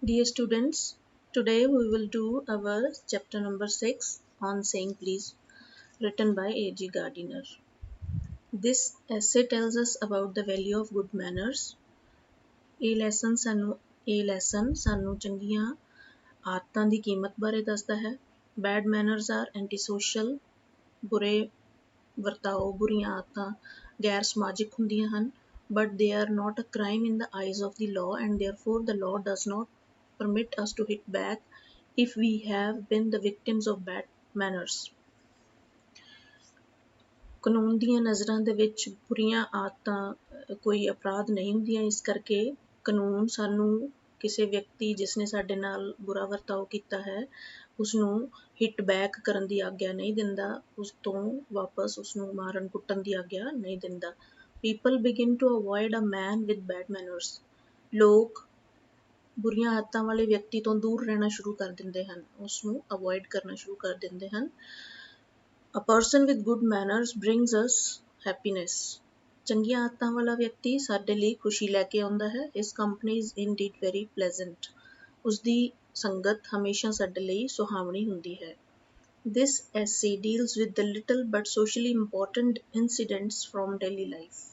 Dear students, today we will do our chapter number 6 on saying please, written by A.G. Gardiner. This essay tells us about the value of good manners. ਇਹ lesson ਸਾਨੂੰ ਚੰਗੀਆਂ ਆਦਤਾਂ ਦੀ ਕੀਮਤ ਬਾਰੇ ਦੱਸਦਾ ਹੈ। Bad manners are antisocial, ਬੁਰੇ ਵਰਤਾਓ, ਬੁਰੀਆਂ ਆਦਤਾਂ ਗੈਰ ਸਮਾਜਿਕ ਹੁੰਦੀਆਂ ਹਨ, but they are not a crime in the eyes of the law and therefore the law does not permit us to hit back if we have been the victims of bad manners. ਕਾਨੂੰਨ ਦੀਆਂ ਨਜ਼ਰਾਂ ਦੇ ਵਿੱਚ ਬੁਰੀਆਂ ਆਦਤਾਂ ਕੋਈ ਅਪਰਾਧ ਨਹੀਂ ਹੁੰਦੀਆਂ, ਇਸ ਕਰਕੇ ਕਾਨੂੰਨ ਸਾਨੂੰ ਕਿਸੇ ਵਿਅਕਤੀ ਜਿਸ ਨੇ ਸਾਡੇ ਨਾਲ ਬੁਰਾ ਵਰਤਾਓ ਕੀਤਾ ਹੈ ਉਸਨੂੰ ਹਿੱਟ ਬੈਕ ਕਰਨ ਦੀ ਆਗਿਆ ਨਹੀਂ ਦਿੰਦਾ, ਉਸ ਤੋਂ ਵਾਪਸ ਉਸਨੂੰ ਮਾਰਨ ਕੁੱਟਣ ਦੀ ਆਗਿਆ ਨਹੀਂ ਦਿੰਦਾ। People begin to avoid a man with bad manners. ਲੋਕ ਬੁਰੀਆਂ ਆਦਤਾਂ ਵਾਲੇ ਵਿਅਕਤੀ ਤੋਂ ਦੂਰ ਰਹਿਣਾ ਸ਼ੁਰੂ ਕਰ ਦਿੰਦੇ ਹਨ, ਉਸਨੂੰ ਅਵੋਇਡ ਕਰਨਾ ਸ਼ੁਰੂ ਕਰ ਦਿੰਦੇ ਹਨ। A person with good manners brings us happiness. ਚੰਗੀਆਂ ਆਦਤਾਂ ਵਾਲਾ ਵਿਅਕਤੀ ਸਾਡੇ ਲਈ ਖੁਸ਼ੀ ਲੈ ਕੇ ਆਉਂਦਾ ਹੈ। His company is indeed very pleasant. ਉਸਦੀ ਸੰਗਤ ਹਮੇਸ਼ਾ ਸਾਡੇ ਲਈ ਸੁਹਾਵਣੀ ਹੁੰਦੀ ਹੈ। This essay deals with the little but socially important incidents from daily life.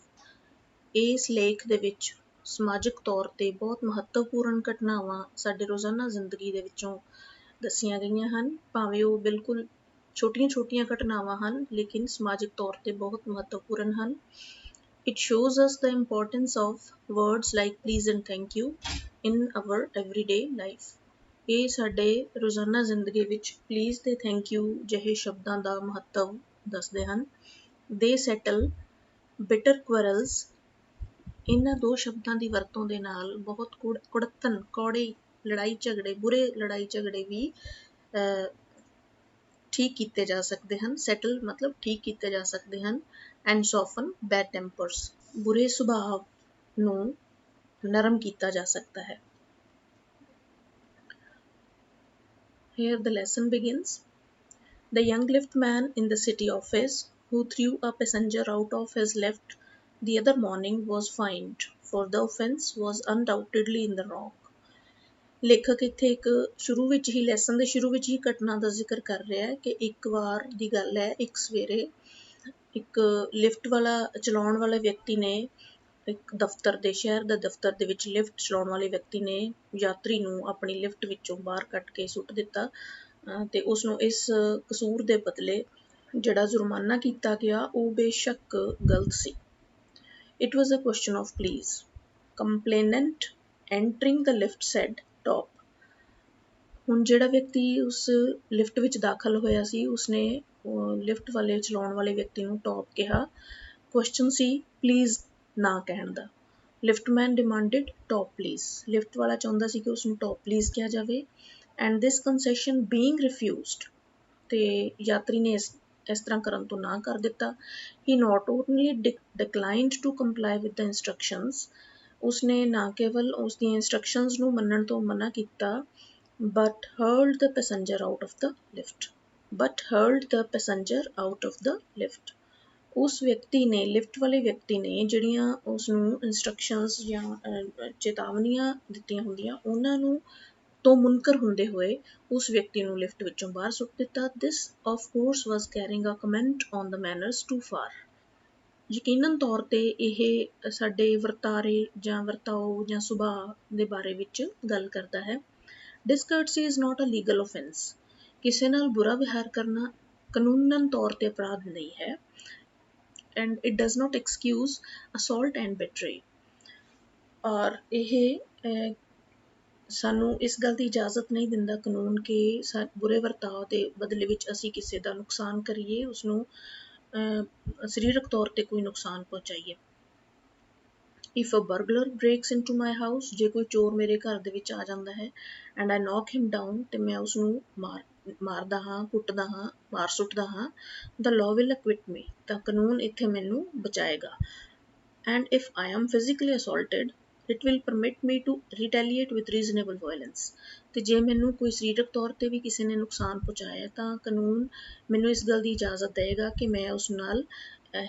ਇਸ ਲੇਖ ਦੇ ਵਿੱਚ ਸਮਾਜਿਕ ਤੌਰ ਤੇ ਬਹੁਤ ਮਹੱਤਵਪੂਰਨ ਘਟਨਾਵਾਂ ਸਾਡੇ ਰੋਜ਼ਾਨਾ ਜ਼ਿੰਦਗੀ ਦੇ ਵਿੱਚੋਂ ਦੱਸੀਆਂ ਗਈਆਂ ਹਨ, ਭਾਵੇਂ ਉਹ ਬਿਲਕੁਲ ਛੋਟੀਆਂ-ਛੋਟੀਆਂ ਘਟਨਾਵਾਂ ਹਨ ਲੇਕਿਨ ਸਮਾਜਿਕ ਤੌਰ ਤੇ ਬਹੁਤ ਮਹੱਤਵਪੂਰਨ ਹਨ। It shows us the importance of words like please and thank you in our everyday life. ਇਹ ਸਾਡੇ ਰੋਜ਼ਾਨਾ ਜ਼ਿੰਦਗੀ ਵਿੱਚ please ਤੇ thank you ਜਿਹੇ ਸ਼ਬਦਾਂ ਦਾ ਮਹੱਤਵ ਦੱਸਦੇ ਹਨ। They settle bitter quarrels. ਇਹਨਾਂ ਦੋ ਸ਼ਬਦਾਂ ਦੀ ਵਰਤੋਂ ਦੇ ਨਾਲ ਬਹੁਤ ਕੁੜੱਤਣ, ਕੌੜੇ ਲੜਾਈ ਝਗੜੇ, ਬੁਰੇ ਲੜਾਈ ਝਗੜੇ ਵੀ ਠੀਕ ਕੀਤੇ ਜਾ ਸਕਦੇ ਹਨ। ਸੈਟਲ ਮਤਲਬ ਠੀਕ ਕੀਤੇ ਜਾ ਸਕਦੇ ਹਨ। ਐਂਡ ਸੌਫਨ ਬੈਡ ਟੈਂਪਰਸ, ਬੁਰੇ ਸੁਭਾਅ ਨੂੰ ਨਰਮ ਕੀਤਾ ਜਾ ਸਕਦਾ ਹੈ। Here the lesson begins. The young liftman in the city office who threw a passenger out of his lift the other morning was fined, for the offence was undoubtedly in the wrong. ਲੇਖਕ ਇੱਥੇ ਇੱਕ ਸ਼ੁਰੂ ਵਿੱਚ ਹੀ lesson ਦੇ ਸ਼ੁਰੂ ਵਿੱਚ ਹੀ ਘਟਨਾ ਦਾ ਜ਼ਿਕਰ ਕਰ ਰਿਹਾ ਹੈ ਕਿ ਇੱਕ ਵਾਰ ਦੀ ਗੱਲ ਹੈ, ਇੱਕ ਸਵੇਰੇ ਇੱਕ ਲਿਫਟ ਵਾਲਾ ਚਲਾਉਣ ਵਾਲੇ ਵਿਅਕਤੀ ਨੇ ਇੱਕ ਸ਼ਹਿਰ ਦੇ ਦਫ਼ਤਰ ਦੇ ਵਿੱਚ ਲਿਫਟ ਚਲਾਉਣ ਵਾਲੇ ਵਿਅਕਤੀ ਨੇ ਯਾਤਰੀ ਨੂੰ ਆਪਣੀ ਲਿਫਟ ਵਿੱਚੋਂ ਬਾਹਰ ਕੱਢ ਕੇ ਸੁੱਟ ਦਿੱਤਾ ਤੇ ਉਸਨੂੰ ਇਸ ਕਸੂਰ ਦੇ ਬਦਲੇ ਜਿਹੜਾ ਜੁਰਮਾਨਾ ਕੀਤਾ ਗਿਆ ਉਹ ਬੇਸ਼ੱਕ ਗਲਤ ਸੀ। It was a question of please. Complainant entering the lift said top. ਹੁਣ ਜਿਹੜਾ ਵਿਅਕਤੀ ਉਸ ਲਿਫਟ ਵਿੱਚ ਦਾਖਲ ਹੋਇਆ ਸੀ ਉਸਨੇ ਲਿਫਟ ਵਾਲੇ ਚਲਾਉਣ ਵਾਲੇ ਵਿਅਕਤੀ ਨੂੰ ਟੌਪ ਕਿਹਾ। ਕੁਐਸਚਨ ਸੀ ਪਲੀਜ਼ ਨਾ ਕਹਿਣ ਦਾ। Liftman demanded top please. Lift ਵਾਲਾ ਚਾਹੁੰਦਾ ਸੀ ਕਿ ਉਸਨੂੰ ਟੌਪ ਪਲੀਜ਼ ਕਿਹਾ ਜਾਵੇ। And this concession being refused, ਤੇ ਯਾਤਰੀ ਨੇ ਇਸ ਤਰ੍ਹਾਂ ਕਰਨ ਤੋਂ ਨਾ ਕਰ ਦਿੱਤਾ। He not only declined to comply with the instructions, ਉਸਨੇ ਨਾ ਕੇਵਲ ਉਸਦੀਆਂ ਇੰਸਟਰਕਸ਼ਨਸ ਨੂੰ ਮੰਨਣ ਤੋਂ ਮਨਾ ਕੀਤਾ, but hurled the passenger out of the lift. ਉਸ ਵਿਅਕਤੀ ਨੇ, ਲਿਫਟ ਵਾਲੇ ਵਿਅਕਤੀ ਨੇ ਜਿਹੜੀਆਂ ਉਸਨੂੰ ਇੰਸਟਰਕਸ਼ਨਸ ਜਾਂ ਚੇਤਾਵਨੀਆਂ ਦਿੱਤੀਆਂ ਹੁੰਦੀਆਂ ਉਹਨਾਂ ਨੂੰ ਤੋਂ ਮੁਨਕਰ ਹੁੰਦੇ ਹੋਏ ਉਸ ਵਿਅਕਤੀ ਨੂੰ ਲਿਫਟ ਵਿੱਚੋਂ ਬਾਹਰ ਸੁੱਟ ਦਿੱਤਾ। This of course was carrying a comment on the manners too far. ਯਕੀਨਨ ਤੌਰ ਤੇ ਇਹ ਸਾਡੇ ਵਰਤਾਓ ਜਾਂ ਸੁਭਾਅ ਦੇ ਬਾਰੇ ਵਿੱਚ ਗੱਲ ਕਰਦਾ ਹੈ। Discourtesy is not a legal offence. ਕਿਸੇ ਨਾਲ ਬੁਰਾ ਵਿਹਾਰ ਕਰਨਾ ਕਾਨੂੰਨਨ ਤੌਰ ਤੇ ਅਪਰਾਧ ਨਹੀਂ ਹੈ। And it does not excuse assault and battery. ਔਰ ਇਹ ਸਾਨੂੰ ਇਸ ਗੱਲ ਦੀ ਇਜਾਜ਼ਤ ਨਹੀਂ ਦਿੰਦਾ ਕਾਨੂੰਨ ਕਿ ਬੁਰੇ ਵਰਤਾਓ ਦੇ ਬਦਲੇ ਵਿੱਚ ਅਸੀਂ ਕਿਸੇ ਦਾ ਨੁਕਸਾਨ ਕਰੀਏ, ਉਸਨੂੰ ਸਰੀਰਕ ਤੌਰ ਤੇ ਕੋਈ ਨੁਕਸਾਨ ਪਹੁੰਚਾਈਏ। If a burglar breaks into my house, ਜੇ ਕੋਈ ਚੋਰ ਮੇਰੇ ਘਰ ਦੇ ਵਿੱਚ ਆ ਜਾਂਦਾ ਹੈ and I knock him down, ਤੇ ਮੈਂ ਉਸਨੂੰ ਮਾਰਦਾ ਹਾਂ, ਕੁੱਟਦਾ ਹਾਂ, ਮਾਰ ਸੁੱਟਦਾ ਹਾਂ, the law will acquit me, ਤਾਂ ਕਾਨੂੰਨ ਇੱਥੇ ਮੈਨੂੰ ਬਚਾਏਗਾ। And if I am physically assaulted, it will permit me to retaliate with reasonable violence. ਤੇ ਜੇ ਮੈਨੂੰ ਕੋਈ ਸਰੀਰਕ ਤੌਰ ਤੇ ਵੀ ਕਿਸੇ ਨੇ ਨੁਕਸਾਨ ਪਹੁੰਚਾਇਆ ਤਾਂ ਕਾਨੂੰਨ ਮੈਨੂੰ ਇਸ ਗੱਲ ਦੀ ਇਜਾਜ਼ਤ ਦੇਵੇਗਾ ਕਿ ਮੈਂ ਉਸ ਨਾਲ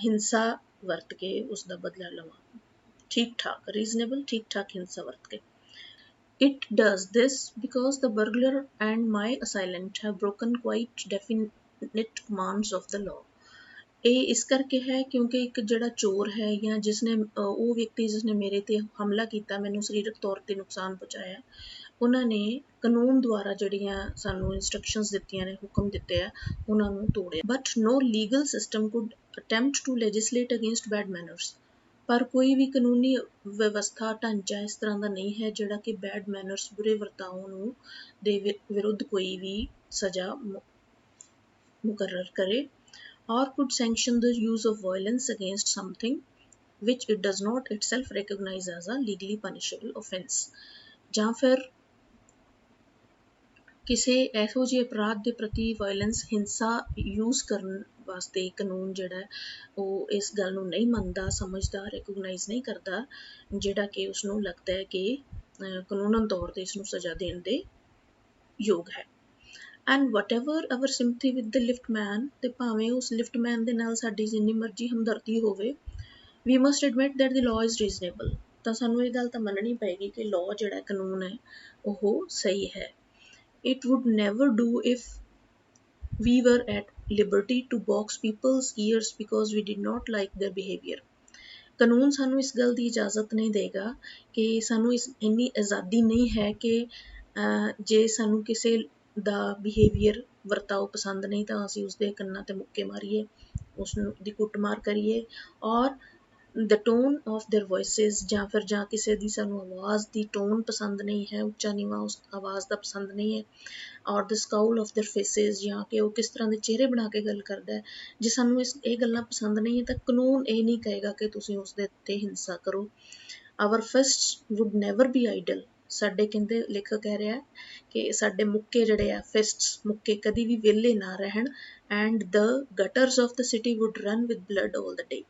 ਹਿੰਸਾ ਵਰਤ ਕੇ ਉਸ ਦਾ ਬਦਲਾ ਲਵਾਂ। ਠੀਕ ਠਾਕ, ਰੀਜ਼ਨੇਬਲ, ਠੀਕ ਠਾਕ ਹਿੰਸਾ ਵਰਤ ਕੇ। It does this because the burglar and my assailant have broken quite definite commands of the law. ਇਹ ਇਸ ਕਰਕੇ ਹੈ ਕਿਉਂਕਿ ਇੱਕ ਜਿਹੜਾ ਚੋਰ ਹੈ ਜਾਂ ਜਿਸਨੇ ਉਹ ਵਿਅਕਤੀ ਜਿਸਨੇ ਮੇਰੇ ਤੇ ਹਮਲਾ ਕੀਤਾ, ਮੈਨੂੰ ਸਰੀਰਕ ਤੌਰ ਤੇ ਨੁਕਸਾਨ ਪਹੁੰਚਾਇਆ, ਉਹਨਾਂ ਨੇ ਕਾਨੂੰਨ ਦੁਆਰਾ ਜਿਹੜੀਆਂ ਸਾਨੂੰ ਇੰਸਟਰਕਸ਼ਨਸ ਦਿੱਤੀਆਂ ਨੇ, ਹੁਕਮ ਦਿੱਤੇ ਆ, ਉਹਨਾਂ ਨੂੰ ਤੋੜਿਆ। But no legal system could attempt to legislate against bad manners. ਪਰ ਕੋਈ ਵੀ ਕਾਨੂੰਨੀ ਵਿਵਸਥਾ ਢਾਂਚਾ ਇਸ ਤਰ੍ਹਾਂ ਦਾ ਨਹੀਂ ਹੈ ਜਿਹੜਾ ਕਿ ਬੈਡ ਮੈਨਰਸ, ਬੁਰੇ ਵਰਤਾਓ ਨੂੰ ਦੇ ਵਿਰੁੱਧ ਕੋਈ ਵੀ ਸਜ਼ਾ ਮੁਕਰਰ ਕਰੇ, or could sanction the use of violence against something which it does not itself recognize as a legally punishable offence। ਜਾਂ ਫਿਰ ਕਿਸੇ ਇਹੋ ਜਿਹੇ ਅਪਰਾਧ ਦੇ ਪ੍ਰਤੀ ਵਾਇਲੈਂਸ, ਹਿੰਸਾ ਯੂਜ਼ ਕਰਨ ਵਾਸਤੇ ਕਾਨੂੰਨ ਜਿਹੜਾ ਉਹ ਇਸ ਗੱਲ ਨੂੰ ਨਹੀਂ ਮੰਨਦਾ, ਸਮਝਦਾ, ਰਿਕੋਗਨਾਈਜ਼ ਨਹੀਂ ਕਰਦਾ, ਜਿਹੜਾ ਕਿ ਉਸਨੂੰ ਲੱਗਦਾ ਹੈ ਕਿ ਕਾਨੂੰਨਨ ਤੌਰ ਤੇ ਇਸ ਨੂੰ ਸਜ਼ਾ ਦੇਣ ਦੇ ਯੋਗ ਹੈ। And whatever our sympathy with the liftman, ਤੇ ਭਾਵੇਂ ਉਸ ਲਿਫਟਮੈਨ ਦੇ ਨਾਲ ਸਾਡੀ ਜਿੰਨੀ ਮਰਜ਼ੀ ਹਮਦਰਦੀ ਹੋਵੇ, we must admit that the law is reasonable. ਤਾਂ ਸਾਨੂੰ ਇਹ ਗੱਲ ਤਾਂ ਮੰਨਣੀ ਪਏਗੀ ਕਿ ਲਾਅ ਜਿਹੜਾ ਕਾਨੂੰਨ ਹੈ ਉਹ ਸਹੀ ਹੈ। It would never do if we were at liberty to box people's ears because we did not like their behaviour. ਕਾਨੂੰਨ ਸਾਨੂੰ ਇਸ ਗੱਲ ਦੀ ਇਜਾਜ਼ਤ ਨਹੀਂ ਦੇਗਾ ਕਿ ਸਾਨੂੰ ਇੰਨੀ ਆਜ਼ਾਦੀ ਨਹੀਂ ਹੈ ਕਿ ਜੇ ਸਾਨੂੰ ਕਿਸੇ ਦਾ ਬਿਹੇਵੀਅਰ, ਵਰਤਾਓ ਪਸੰਦ ਨਹੀਂ ਤਾਂ ਅਸੀਂ ਉਸਦੇ ਕੰਨਾਂ ਤੇ ਮੁੱਕੇ ਮਾਰੀਏ, ਉਸਨੂੰ ਦੀ ਕੁੱਟਮਾਰ ਕਰੀਏ, ਔਰ ਦ ਟੋਨ ਆਫ ਦੇਅਰ ਵੋਇਸਿਸ, ਜਾਂ ਕਿਸੇ ਦੀ ਸਾਨੂੰ ਆਵਾਜ਼ ਦੀ ਟੋਨ ਪਸੰਦ ਨਹੀਂ ਹੈ, ਉੱਚਾ ਨੀਵਾਂ ਉਸ ਆਵਾਜ਼ ਦਾ ਪਸੰਦ ਨਹੀਂ ਹੈ, ਔਰ ਦ ਸਕਾਊਲ ਆਫ ਦੇਅਰ ਫੇਸਿਸ, ਜਾਂ ਕਿ ਉਹ ਕਿਸ ਤਰ੍ਹਾਂ ਦੇ ਚਿਹਰੇ ਬਣਾ ਕੇ ਗੱਲ ਕਰਦਾ ਹੈ, ਜੇ ਸਾਨੂੰ ਇਹ ਗੱਲਾਂ ਪਸੰਦ ਨਹੀਂ ਹੈ ਤਾਂ ਕਾਨੂੰਨ ਇਹ ਨਹੀਂ ਕਹੇਗਾ ਕਿ ਤੁਸੀਂ ਉਸਦੇ ਉੱਤੇ ਹਿੰਸਾ ਕਰੋ। Our fists would never be idle. ਸਾਡੇ ਕਹਿੰਦੇ, ਲੇਖਕ ਕਹਿ ਰਿਹਾ ਕਿ ਸਾਡੇ ਮੁੱਕੇ ਜਿਹੜੇ ਆ, ਫਿਸਟਸ, ਮੁੱਕੇ ਕਦੀ ਵੀ ਵਿਹਲੇ ਨਾ ਰਹਿਣ। And the gutters of the city would run with blood all the day.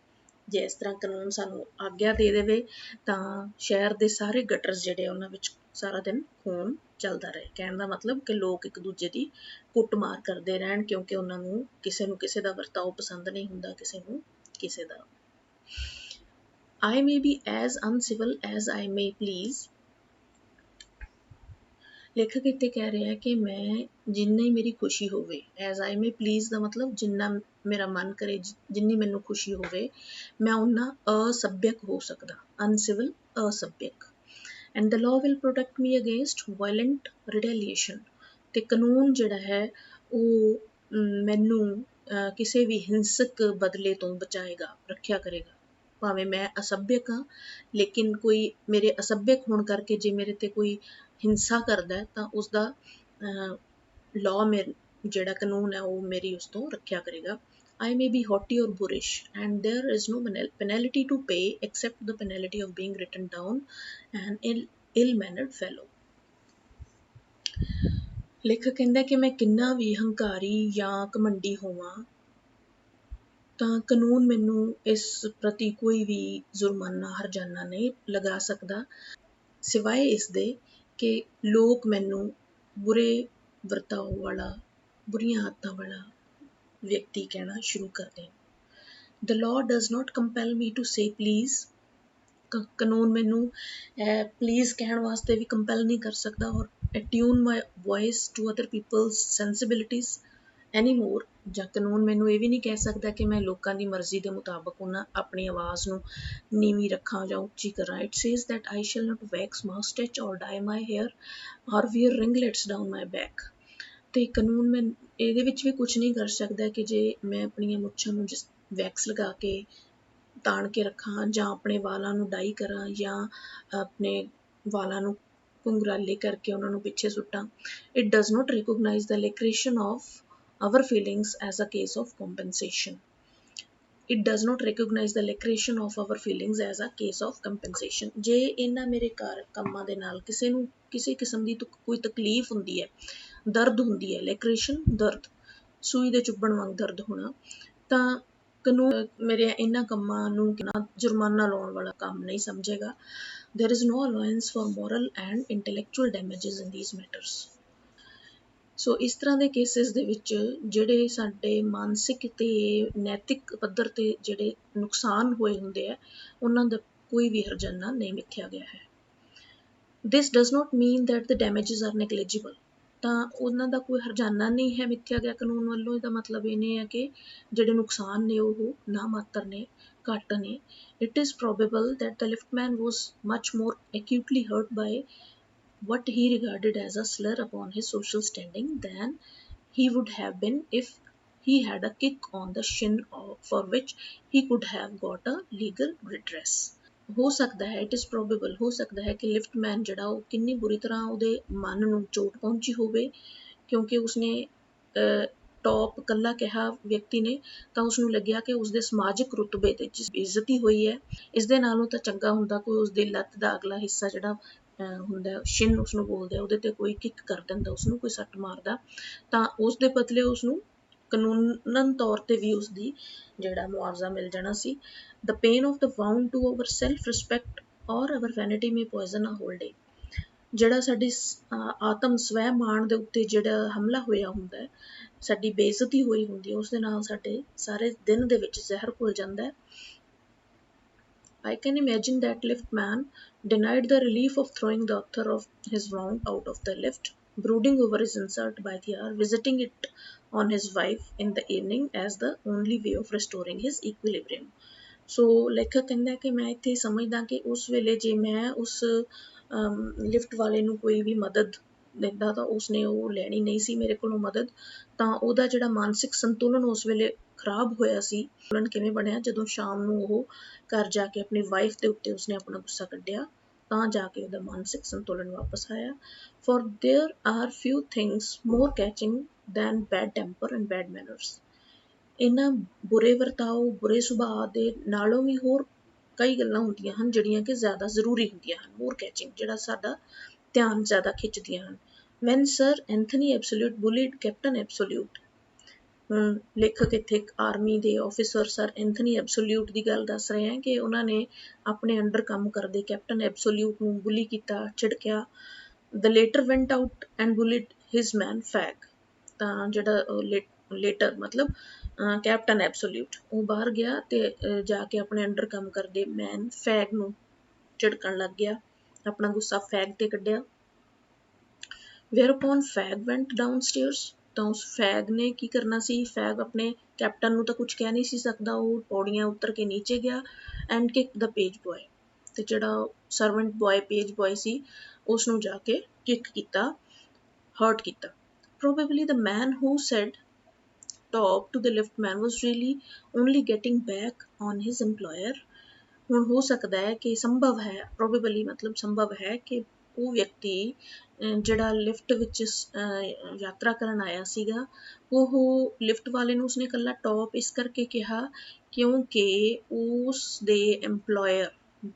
ਜੇ ਇਸ ਤਰ੍ਹਾਂ ਕਾਨੂੰਨ ਸਾਨੂੰ ਆਗਿਆ ਦੇ ਦੇਵੇ ਤਾਂ ਸ਼ਹਿਰ ਦੇ ਸਾਰੇ ਗਟਰਸ ਜਿਹੜੇ ਉਹਨਾਂ ਵਿੱਚ ਸਾਰਾ ਦਿਨ ਖੂਨ ਚੱਲਦਾ ਰਹੇ। ਕਹਿਣ ਦਾ ਮਤਲਬ ਕਿ ਲੋਕ ਇੱਕ ਦੂਜੇ ਦੀ ਕੁੱਟਮਾਰ ਕਰਦੇ ਰਹਿਣ ਕਿਉਂਕਿ ਉਹਨਾਂ ਨੂੰ ਕਿਸੇ ਨੂੰ ਕਿਸੇ ਦਾ ਵਰਤਾਓ ਪਸੰਦ ਨਹੀਂ ਹੁੰਦਾ, ਕਿਸੇ ਨੂੰ ਕਿਸੇ ਦਾ। I may be as uncivil as I may please। ਲੇਖਕ ਇੱਥੇ ਕਹਿ ਰਿਹਾ ਕਿ ਮੈਂ ਜਿੰਨੀ ਮੇਰੀ ਖੁਸ਼ੀ ਹੋਵੇ, as I may please ਦਾ ਮਤਲਬ ਜਿੰਨਾ ਮੇਰਾ ਮਨ ਕਰੇ, ਜਿੰਨੀ ਮੈਨੂੰ ਖੁਸ਼ੀ ਹੋਵੇ, ਮੈਂ ਓਨਾ ਅਸੱਭਿਅਕ ਹੋ ਸਕਦਾ। uncivil, ਅਸੱਭਿਅਕ। and the law will protect me against violent retaliation। ਤੇ ਕਾਨੂੰਨ ਜਿਹੜਾ ਹੈ ਉਹ ਮੈਨੂੰ ਕਿਸੇ ਵੀ ਹਿੰਸਕ ਬਦਲੇ ਤੋਂ ਬਚਾਏਗਾ, ਰੱਖਿਆ ਕਰੇਗਾ। ਭਾਵੇਂ ਮੈਂ ਅਸੱਭਿਅਕ ਹਾਂ, ਲੇਕਿਨ ਕੋਈ ਮੇਰੇ ਅਸੱਭਿਅਕ ਹੋਣ ਕਰਕੇ ਜੇ ਮੇਰੇ ਤੇ ਕੋਈ ਹਿੰਸਾ ਕਰਦਾ ਤਾਂ ਉਸਦਾ ਲਾਅ, ਜਿਹੜਾ ਕਾਨੂੰਨ ਹੈ ਉਹ ਮੇਰੀ ਉਸ ਤੋਂ ਰੱਖਿਆ ਕਰੇਗਾ। I may be haughty or boorish and there is no penalty to pay except the penalty of being written down an ill-mannered fellow। ਲੇਖਕ ਕਹਿੰਦਾ ਕਿ ਮੈਂ ਕਿੰਨਾ ਵੀ ਹੰਕਾਰੀ ਜਾਂ ਘਮੰਡੀ ਹੋਵਾਂ ਤਾਂ ਕਾਨੂੰਨ ਮੈਨੂੰ ਇਸ ਪ੍ਰਤੀ ਕੋਈ ਵੀ ਜੁਰਮਾਨਾ, ਹਰਜਾਨਾ ਨਹੀਂ ਲਗਾ ਸਕਦਾ, ਸਿਵਾਏ ਇਸ ਦੇ ਕਿ ਲੋਕ ਮੈਨੂੰ ਬੁਰੇ ਵਰਤਾਓ ਵਾਲਾ, ਬੁਰੀਆਂ ਆਦਤਾਂ ਵਾਲਾ ਵਿਅਕਤੀ ਕਹਿਣਾ ਸ਼ੁਰੂ ਕਰ ਦੇਣ। The law does not compel me to say please। ਕਾਨੂੰਨ ਮੈਨੂੰ ਪਲੀਜ਼ ਕਹਿਣ ਵਾਸਤੇ ਵੀ ਕੰਪੈਲ ਨਹੀਂ ਕਰ ਸਕਦਾ, ਔਰ attune my voice to other people's sensibilities anymore। ਜਾਂ ਕਾਨੂੰਨ ਮੈਨੂੰ ਇਹ ਵੀ ਨਹੀਂ ਕਹਿ ਸਕਦਾ ਕਿ ਮੈਂ ਲੋਕਾਂ ਦੀ ਮਰਜ਼ੀ ਦੇ ਮੁਤਾਬਕ ਉਹਨਾਂ ਆਪਣੀ ਆਵਾਜ਼ ਨੂੰ ਨੀਵੀਂ ਰੱਖਾਂ ਜਾਂ ਉੱਚੀ ਕਰਾਂ। It says that I shall not wax mustache or dye my hair or wear ringlets down my back। ਤੇ ਕਾਨੂੰਨ ਮੈਂ ਇਹਦੇ ਵਿੱਚ ਵੀ ਕੁਝ ਨਹੀਂ ਕਰ ਸਕਦਾ ਕਿ ਜੇ ਮੈਂ ਆਪਣੀਆਂ ਮੁੱਛਾਂ ਨੂੰ ਵੈਕਸ ਲਗਾ ਕੇ ਤਾਣ ਕੇ ਰੱਖਾਂ, ਜਾਂ ਆਪਣੇ ਵਾਲਾਂ ਨੂੰ ਡਾਈ ਕਰਾਂ, ਜਾਂ ਆਪਣੇ ਵਾਲਾਂ ਨੂੰ ਘੁੰਗਰਾਲੇ ਕਰਕੇ ਉਹਨਾਂ ਨੂੰ ਪਿੱਛੇ ਸੁੱਟਾਂ। It does not recognize the lacration of our feelings as a case of compensation। It does not recognize the lacration of our feelings as a case of compensation। ਜੇ ਇਹਨਾਂ ਮੇਰੇ ਕੰਮਾਂ ਦੇ ਨਾਲ ਕਿਸੇ ਨੂੰ ਕਿਸੇ ਕਿਸਮ ਦੀ ਕੋਈ ਤਕਲੀਫ ਹੁੰਦੀ ਹੈ, ਦਰਦ ਹੁੰਦੀ ਹੈ, lacration ਦਰਦ, ਸੂਈ ਦੇ ਚੁੱਭਣ ਵਾਂਗ ਦਰਦ ਹੋਣਾ, ਤਾਂ ਕਾਨੂੰਨ ਮੇਰੇ ਇਹਨਾਂ ਕੰਮਾਂ ਨੂੰ ਕਿੰਨਾ ਜੁਰਮਾਨਾ ਲਾਉਣ ਵਾਲਾ ਕੰਮ ਨਹੀਂ ਸਮਝੇਗਾ। There is no allowance for moral and intellectual damages in these matters। ਸੋ ਇਸ ਤਰ੍ਹਾਂ ਦੇ ਕੇਸਿਸ ਦੇ ਵਿੱਚ ਜਿਹੜੇ ਸਾਡੇ ਮਾਨਸਿਕ ਤੇ ਨੈਤਿਕ ਪੱਧਰ ਤੇ ਜਿਹੜੇ ਨੁਕਸਾਨ ਹੋਏ ਹੁੰਦੇ ਆ, ਉਹਨਾਂ ਦਾ ਕੋਈ ਵੀ ਹਰਜਾਨਾ ਨਹੀਂ ਮਿਥਿਆ ਗਿਆ ਹੈ। This does not mean that the damages are negligible. ਤਾਂ ਉਹਨਾਂ ਦਾ ਕੋਈ ਹਰਜਾਨਾ ਨਹੀਂ ਹੈ ਮਿੱਥਿਆ ਗਿਆ ਕਾਨੂੰਨ ਵੱਲੋਂ। ਇਹਦਾ ਮਤਲਬ ਇਹ ਨਹੀਂ ਹੈ ਕਿ ਜਿਹੜੇ ਨੁਕਸਾਨ ਨੇ ਉਹ ਨਾ ਮਾਤਰ ਨੇ, ਘੱਟ ਨੇ। It is probable that the liftman was much more acutely hurt by what he regarded as a slur upon his social standing than he would have been if he had a kick on the shin for which he could have got a legal redress। ਹੋ ਸਕਦਾ ਹੈ, it is probable, ਹੋ ਸਕਦਾ ਹੈ ਕਿ ਲਿਫਟਮੈਨ ਜਿਹੜਾ ਉਹ ਕਿੰਨੀ ਬੁਰੀ ਤਰ੍ਹਾਂ ਉਹਦੇ ਮਨ ਨੂੰ ਚੋਟ ਪਹੁੰਚੀ ਹੋਵੇ, ਕਿਉਂਕਿ ਉਸਨੇ ਟੌਪ ਕੱਲਾ ਕਿਹਾ ਵਿਅਕਤੀ ਨੇ, ਤਾਂ ਉਸਨੂੰ ਲੱਗਿਆ ਕਿ ਉਸਦੇ ਸਮਾਜਿਕ ਰੁਤਬੇ 'ਤੇ ਬੇਇੱਜ਼ਤੀ ਹੋਈ ਹੈ। ਇਸ ਦੇ ਨਾਲੋਂ ਤਾਂ ਚੰਗਾ ਹੁੰਦਾ ਕੋਈ ਉਸਦੀ ਲੱਤ ਦਾ ਅਗਲਾ ਹਿੱਸਾ ਜਿਹੜਾ ਹੁੰਦਾ, ਸ਼ਿਨ ਉਸਨੂੰ ਬੋਲਦੇ ਆ, ਉਹਦੇ 'ਤੇ ਕੋਈ ਕਿੱਕ ਕਰ ਦਿੰਦਾ, ਉਸਨੂੰ ਕੋਈ ਸੱਟ ਮਾਰਦਾ, ਤਾਂ ਉਸਦੇ ਬਦਲੇ ਉਸਨੂੰ ਕਾਨੂੰਨਨ ਤੌਰ 'ਤੇ ਵੀ ਉਸਦੀ ਜਿਹੜਾ ਮੁਆਵਜ਼ਾ ਮਿਲ ਜਾਣਾ ਸੀ। The pain of the wound to our self-respect or our vanity may poison a whole day। ਜਿਹੜਾ ਸਾਡੀ ਆਤਮ ਸਵੈ ਮਾਣ ਦੇ ਉੱਤੇ ਜਿਹੜਾ ਹਮਲਾ ਹੋਇਆ ਹੁੰਦਾ ਹੈ, ਸਾਡੀ ਬੇਇੱਜ਼ਤੀ ਹੋਈ ਹੁੰਦੀ ਹੈ, ਉਸ ਦੇ ਨਾਲ ਸਾਡੇ ਸਾਰੇ ਦਿਨ ਦੇ ਵਿੱਚ ਜ਼ਹਿਰ ਘੁਲ ਜਾਂਦਾ ਹੈ। I can imagine that liftman denied the relief of throwing the author of his wound out of the lift, brooding over his insult by the hour, visiting it on his wife in the evening as the only way of restoring his equilibrium। ਸੋ ਲੇਖਕ ਕਹਿੰਦਾ ਕਿ ਮੈਂ ਇੱਥੇ ਸਮਝਦਾ ਕਿ ਉਸ ਵੇਲੇ ਜੇ ਮੈਂ ਉਸ ਲਿਫਟ ਵਾਲੇ ਨੂੰ ਕੋਈ ਵੀ ਮਦਦ ਦਿੰਦਾ ਤਾਂ ਉਸਨੇ ਉਹ ਲੈਣੀ ਨਹੀਂ ਸੀ ਮੇਰੇ ਕੋਲੋਂ ਮਦਦ, ਤਾਂ ਉਹਦਾ ਜਿਹੜਾ ਮਾਨਸਿਕ ਸੰਤੁਲਨ ਉਸ ਵੇਲੇ ਖਰਾਬ ਹੋਇਆ ਸੀ। ਸੰਤੁਲਨ ਕਿਵੇਂ ਬਣਿਆ? ਜਦੋਂ ਸ਼ਾਮ ਨੂੰ ਉਹ ਘਰ ਜਾ ਕੇ ਆਪਣੀ ਵਾਈਫ ਦੇ ਉੱਤੇ ਉਸਨੇ ਆਪਣਾ ਗੁੱਸਾ ਕੱਢਿਆ, ਤਾਂ ਜਾ ਕੇ ਉਹਦਾ ਮਾਨਸਿਕ ਸੰਤੁਲਨ ਵਾਪਸ ਆਇਆ। For there are few things more catching than bad temper and bad manners। ਇਹਨਾਂ ਬੁਰੇ ਵਰਤਾਓ, ਬੁਰੇ ਸੁਭਾਅ ਦੇ ਨਾਲੋਂ ਵੀ ਹੋਰ ਕਈ ਗੱਲਾਂ ਹੁੰਦੀਆਂ ਹਨ ਜਿਹੜੀਆਂ ਕਿ ਜ਼ਿਆਦਾ ਜ਼ਰੂਰੀ ਹੁੰਦੀਆਂ ਹਨ। ਮੋਰ ਕੈਚਿੰਗ, ਜਿਹੜਾ ਸਾਡਾ ਧਿਆਨ ਜ਼ਿਆਦਾ ਖਿੱਚਦੀਆਂ ਹਨ। When Sir Anthony Absolute bullied Captain Absolute. ਹੁਣ ਲੇਖਕ ਇੱਥੇ ਇੱਕ ਆਰਮੀ ਦੇ ਆਫਿਸਰ ਸਰ ਐਂਥਨੀ ਐਬਸੋਲਿਊਟ ਦੀ ਗੱਲ ਦੱਸ ਰਹੇ ਹੈ ਕਿ ਉਹਨਾਂ ਨੇ ਆਪਣੇ ਅੰਡਰ ਕੰਮ ਕਰਦੇ ਕੈਪਟਨ ਐਬਸੋਲਿਊਟ ਨੂੰ ਬੁਲੀ ਕੀਤਾ, ਝਿੜਕਿਆ। The latter went out and bullied his man fag. ਤਾਂ ਜਿਹੜਾ ਲੇਟਰ ਮਤਲਬ ਕੈਪਟਨ ਐਬਸੋਲਿਊਟ, ਉਹ ਬਾਹਰ ਗਿਆ ਤੇ ਜਾ ਕੇ ਆਪਣੇ ਅੰਡਰ ਕੰਮ ਕਰਦੇ ਮੈਨ ਫੈਗ ਨੂੰ ਝਿੜਕਣ ਲੱਗ ਗਿਆ, ਆਪਣਾ ਗੁੱਸਾ ਫੈਗ ਤੇ ਕੱਢਿਆ। whereupon ਫੈਗ went downstairs। ਤਾਂ ਉਸ ਫੈਗ ਨੇ ਕੀ ਕਰਨਾ ਸੀ? ਫੈਗ ਆਪਣੇ ਕੈਪਟਨ ਨੂੰ ਤਾਂ ਕੁਝ ਕਹਿ ਨਹੀਂ ਸੀ ਸਕਦਾ, ਉਹ ਪੌੜੀਆਂ ਉਤਰ ਕੇ ਨੀਚੇ ਗਿਆ ਐਂਡ ਕਿਕ ਦ ਪੇਜ ਬॉय। ਤੇ ਜਿਹੜਾ ਸਰਵੈਂਟ ਬॉय ਪੇਜ ਬॉय ਸੀ ਉਸ ਨੂੰ ਜਾ ਕੇ ਕਿਕ ਕੀਤਾ, ਹਰਟ ਕੀਤਾ। probably the man who said talk to the liftman was really only getting back on his employer। ਹੁਣ ਹੋ ਸਕਦਾ ਹੈ ਕਿ ਸੰਭਵ ਹੈ, ਪ੍ਰੋਬੇਬਲੀ ਮਤਲਬ ਸੰਭਵ ਹੈ ਕਿ ਉਹ ਵਿਅਕਤੀ ਜਿਹੜਾ ਲਿਫਟ ਵਿੱਚ ਯਾਤਰਾ ਕਰਨ ਆਇਆ ਸੀਗਾ, ਉਹ ਲਿਫਟ ਵਾਲੇ ਨੂੰ ਉਸਨੇ ਇਕੱਲਾ ਟੌਪ ਇਸ ਕਰਕੇ ਕਿਹਾ ਕਿਉਂਕਿ ਉਸ ਦੇ ਐਮਪਲੋਇਰ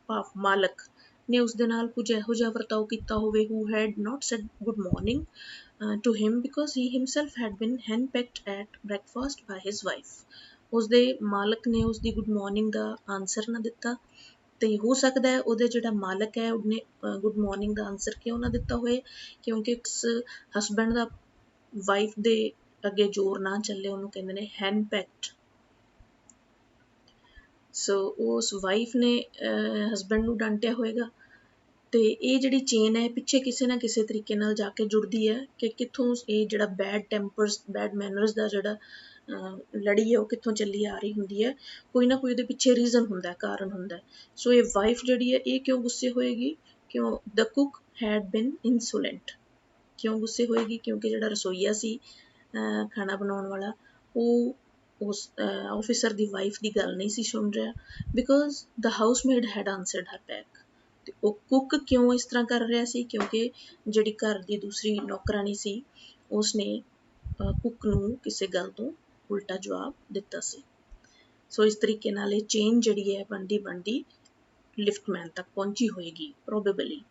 ਭਾਵ ਮਾਲਕ ਨੇ ਉਸ ਦੇ ਨਾਲ ਕੁਝ ਇਹੋ ਜਿਹਾ ਵਰਤਾਓ ਕੀਤਾ ਹੋਵੇ, who had not said good morning to him because he himself had been henpecked at breakfast by his wife। ਉਸਦੇ ਮਾਲਕ ਨੇ ਉਸਦੀ ਗੁੱਡ ਮਾਰਨਿੰਗ ਦਾ ਆਨਸਰ ਨਾ ਦਿੱਤਾ, ਤੇ ਹੋ ਸਕਦਾ ਹੈ ਉਹਦੇ ਜਿਹੜਾ ਮਾਲਕ ਹੈ ਉਹਨੇ ਗੁੱਡ ਮਾਰਨਿੰਗ ਦਾ ਆਨਸਰ ਕਿਉਂ ਨਾ ਦਿੱਤਾ ਹੋਏ, ਕਿਉਂਕਿ ਉਸ ਹਸਬੈਂਡ ਦਾ ਵਾਈਫ ਦੇ ਅੱਗੇ ਜ਼ੋਰ ਨਾ ਚੱਲੇ, ਉਹਨੂੰ ਕਹਿੰਦੇ ਨੇ ਹੈਨਪੈਕਡ। ਸੋ ਉਸ ਵਾਈਫ ਨੇ ਹਸਬੈਂਡ ਨੂੰ ਡਾਂਟਿਆ ਹੋਏਗਾ। ਤੇ ਇਹ ਜਿਹੜੀ ਚੇਨ ਹੈ ਪਿੱਛੇ ਕਿਸੇ ਨਾ ਕਿਸੇ ਤਰੀਕੇ ਨਾਲ ਜਾ ਕੇ ਜੁੜਦੀ ਹੈ ਕਿ ਕਿੱਥੋਂ ਇਹ ਜਿਹੜਾ ਬੈਡ ਟੈਂਪਰਸ, ਬੈਡ ਮੈਨਰਸ ਦਾ ਜਿਹੜਾ ਲੜੀ ਹੈ ਉਹ ਕਿੱਥੋਂ ਚੱਲੀ ਆ ਰਹੀ ਹੁੰਦੀ ਹੈ। ਕੋਈ ਨਾ ਕੋਈ ਉਹਦੇ ਪਿੱਛੇ ਰੀਜ਼ਨ ਹੁੰਦਾ, ਕਾਰਨ ਹੁੰਦਾ। ਸੋ ਇਹ ਵਾਈਫ ਜਿਹੜੀ ਹੈ ਇਹ ਕਿਉਂ ਗੁੱਸੇ ਹੋਏਗੀ? ਕਿਉਂ? ਦ ਕੁਕ ਹੈਡ ਬਿਨ ਇਨਸੋਲੈਂਟ। ਕਿਉਂ ਗੁੱਸੇ ਹੋਏਗੀ? ਕਿਉਂਕਿ ਜਿਹੜਾ ਰਸੋਈਆ ਸੀ ਖਾਣਾ ਬਣਾਉਣ ਵਾਲਾ, ਉਹ ਉਸ ਆਫਿਸਰ ਦੀ ਵਾਈਫ ਦੀ ਗੱਲ ਨਹੀਂ ਸੀ ਸੁਣ ਰਿਹਾ। Because the housemaid had answered her back. ਤੇ ਉਹ ਕੁੱਕ ਕਿਉਂ ਇਸ ਤਰ੍ਹਾਂ ਕਰ ਰਿਹਾ ਸੀ? ਕਿਉਂਕਿ ਜਿਹੜੀ ਘਰ ਦੀ ਦੂਸਰੀ ਨੌਕਰਾਨੀ ਸੀ ਉਸਨੇ ਕੁੱਕ ਨੂੰ ਕਿਸੇ ਗੱਲ ਤੋਂ ਉਲਟਾ ਜਵਾਬ ਦਿੱਤਾ ਸੀ। ਸੋ ਇਸ ਤਰੀਕੇ ਨਾਲ ਇਹ ਚੇਨ ਜਿਹੜੀ ਹੈ ਬਣਦੀ ਲਿਫਟਮੈਨ ਤੱਕ ਪਹੁੰਚੀ ਹੋਏਗੀ probably.